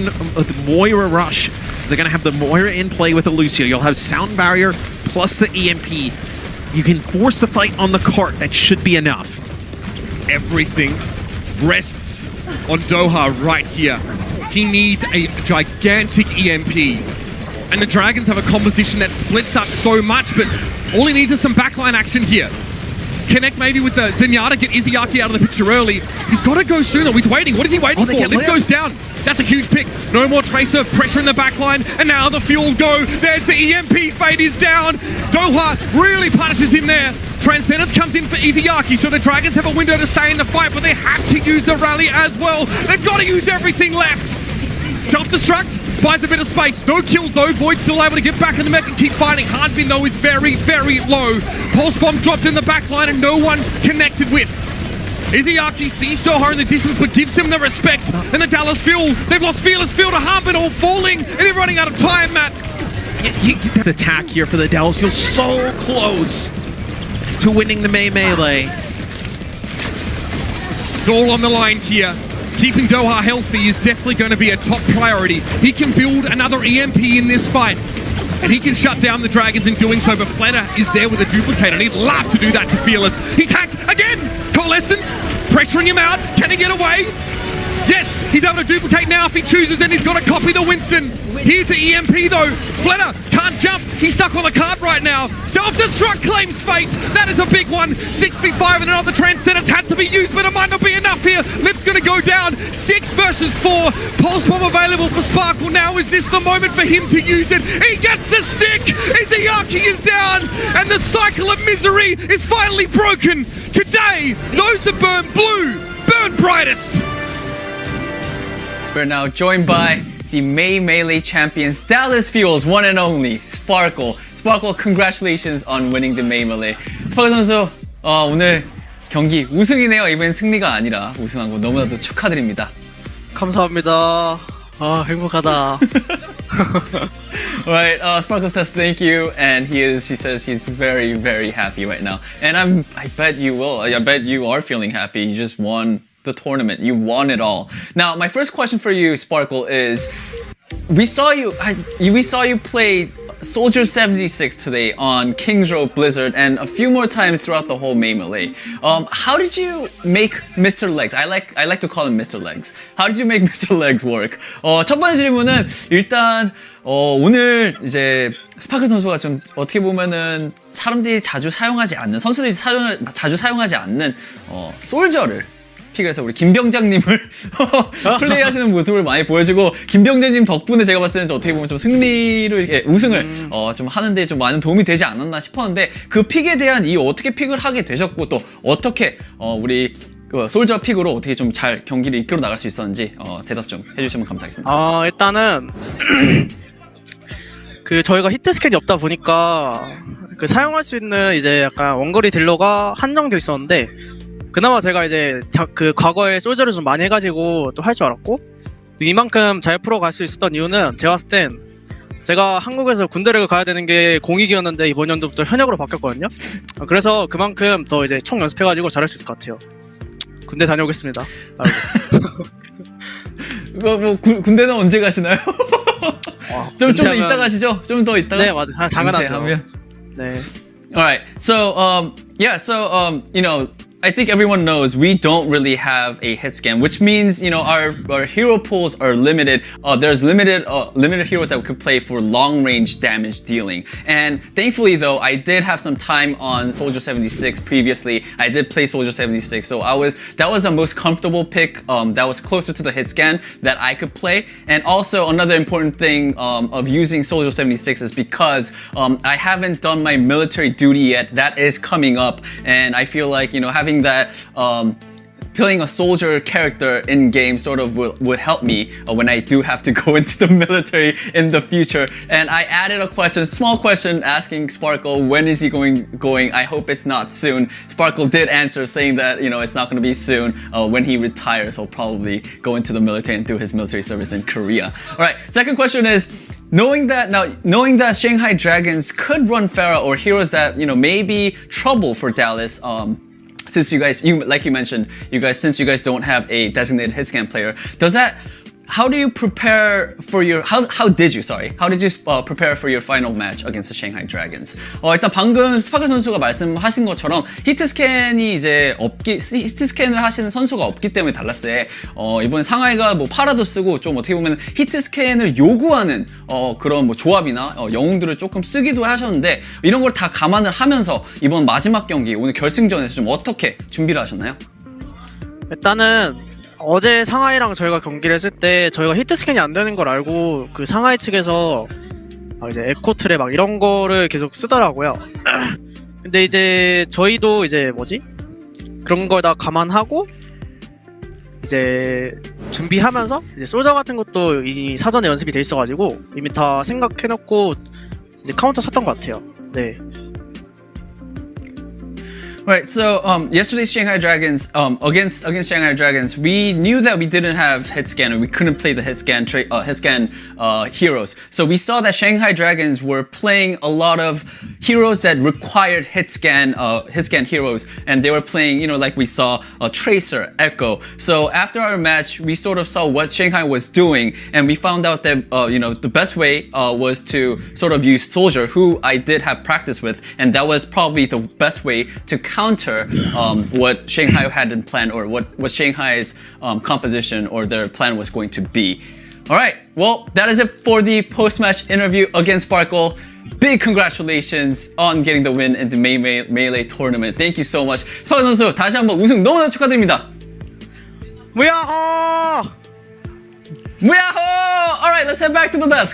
Moira rush. So they're going to have the Moira in play with the Lucio. You'll have Sound Barrier plus the EMP. You can force the fight on the cart. That should be enough. Everything rests on Doha right here. He needs a gigantic EMP. And the Dragons have a composition that splits up so much, but all he needs is some backline action here. Connect maybe with the Zenyatta, get Izayaki out of the picture early. He's got to go sooner. He's waiting. What is he waiting for? Lip goes down. That's a huge pick. No more Tracer, pressure in the backline, and now the Fuel go. There's the EMP. Fate is down. Doha really punishes him there. Transcendence comes in for Izayaki, so the Dragons have a window to stay in the fight, but they have to use the rally as well. They've got to use everything left. Self-destruct. Buys a bit of space. No kills though. Void's still able to get back in the mech and keep fighting. Hardbin though is very, very low. Pulse Bomb dropped in the back line and no one connected with. Izayaki sees Doha in the distance but gives him the respect. And the Dallas Fuel, they've lost Fearless Field to Harbin all falling and they're running out of time, Matt. This attack here for the Dallas Fuel, so close to winning the melee. It's all on the line here. Keeping Doha healthy is definitely going to be a top priority. He can build another EMP in this fight, and he can shut down the Dragons in doing so, but Fleta is there with a duplicate, and he'd love to do that to Fearless. He's hacked again! Coalescence, pressuring him out. Can he get away? Yes, he's able to duplicate now if he chooses, and he's got to copy the Winston. Here's the EMP though. Fleta can't jump. He's stuck on the card right now. Self-destruct claims Fate. That is a big one. 6v5 and another Transcendence had to be used, but it might not be enough here. Lip's going to go down. 6 versus 4. Pulse Bomb available for Sparkle now. Is this the moment for him to use it? He gets the stick. Izayaki is down, and the cycle of misery is finally broken. Today, those that burn blue, burn brightest. We're now joined by the May Melee champions, Dallas Fuel's one and only Sparkle. Sparkle, congratulations on winning the May Melee. 스파클 선수, 오늘 경기 우승이네요. 이번엔 승리가 아니라 우승한 거 너무나도 축하드립니다. 감사합니다. 아, 행복하다. Alright, Sparkle says thank you, and he says he's very, very happy right now. And I bet you will. I bet you are feeling happy. You just won the tournament. You won it all. Now, my first question for you, Sparkle, is we saw you play Soldier 76 today on Kings Row Blizzard and a few more times throughout the whole May Melee. How did you make Mr. Legs? I like to call him Mr. Legs. How did you make Mr. Legs work? 첫 번째 질문은 일단 오늘 이제 스파클 선수가 좀 어떻게 보면은 사람들이 자주 사용하지 않는 선수들이 자주 사용하지 않는 솔저를 픽해서 우리 김병장님을 플레이하시는 모습을 많이 보여주고 김병장님 덕분에 제가 봤을 때는 어떻게 보면 좀 승리를 이렇게 우승을 좀 하는데 좀 많은 도움이 되지 않았나 싶었는데 그 픽에 대한 이유 어떻게 픽을 하게 되셨고 또 어떻게 우리 솔저 픽으로 어떻게 좀 잘 경기를 이끌어 나갈 수 있었는지 대답 좀 해주시면 감사하겠습니다. 일단은 그 저희가 히트 스캔이 없다 보니까 그 사용할 수 있는 이제 약간 원거리 딜러가 한정돼 있었는데 그나마 제가 이제 그 과거에 솔저를 좀 많이 해가지고 또 할 줄 알았고 이만큼 잘 풀어갈 수 있었던 이유는 제가 봤을 땐 제가 한국에서 군대를 가야 되는 게 공익이었는데 이번 연도부터 현역으로 바뀌었거든요. 그래서 그만큼 더 이제 총 연습해가지고 잘할 수 있을 것 같아요. 군대 다녀오겠습니다. 군대는 언제 가시나요? 좀 더 이따 가시죠? 좀 더 이따가? 네, 맞아요. 당연하죠. 네. Alright, so you know, I think everyone knows we don't really have a hit scan, which means, you know, our hero pools are limited. There's limited heroes that we could play for long range damage dealing. And thankfully though, I did have some time on Soldier 76 previously. I did play Soldier 76, so that was the most comfortable pick that was closer to the hit scan that I could play. And also another important thing of using Soldier 76 is because I haven't done my military duty yet. That is coming up, and I feel like, you know, having that playing a soldier character in game sort of would help me when I do have to go into the military in the future. And I added a small question asking Sparkle, when is he going? I hope it's not soon. Sparkle did answer saying that, you know, it's not going to be soon. When he retires, he'll probably go into the military and do his military service in Korea. All right, second question is, knowing that Shanghai Dragons could run Pharah or heroes that, you know, may be trouble for Dallas, since like you mentioned, since you guys don't have a designated hit scan player, how do you prepare for how did you prepare for your final match against the Shanghai Dragons? 일단 방금 스파클 선수가 말씀하신 것처럼 히트 스캔을 하시는 선수가 없기 때문에 달라스에 이번 상하이가 뭐 파라도 쓰고 좀 어떻게 보면 히트 스캔을 요구하는 그런 뭐 조합이나 영웅들을 조금 쓰기도 하셨는데 이런 걸 다 감안을 하면서 이번 마지막 경기 오늘 결승전에서 좀 어떻게 준비를 하셨나요? 일단은 어제 상하이랑 저희가 경기를 했을 때 저희가 히트 스캔이 안 되는 걸 알고 그 상하이 측에서 이제 에코 트랩 막 이런 거를 계속 쓰더라고요. 근데 이제 저희도 이제 그런 걸 다 감안하고 이제 준비하면서 이제 솔저 같은 것도 이미 사전에 연습이 돼 있어가지고 이미 다 생각해놓고 이제 카운터 쳤던 것 같아요. 네. Right, so yesterday's Shanghai Dragons, against Shanghai Dragons, we knew that we didn't have hit scan and we couldn't play the hit scan heroes. So we saw that Shanghai Dragons were playing a lot of heroes that required hit scan heroes, and they were playing, you know, like we saw Tracer, Echo. So after our match, we sort of saw what Shanghai was doing, and we found out that you know, the best way was to sort of use Soldier, who I did have practice with, and that was probably the best way to counter what Shanghai had in plan, or what Shanghai's composition or their plan was going to be. Alright, well, that is it for the post-match interview against Sparkle. Big congratulations on getting the win in the Melee tournament. Thank you so much. 스파클 선수, 다시 한번 우승 너무나 축하드립니다. 무야호! 무야호! Alright, let's head back to the desk.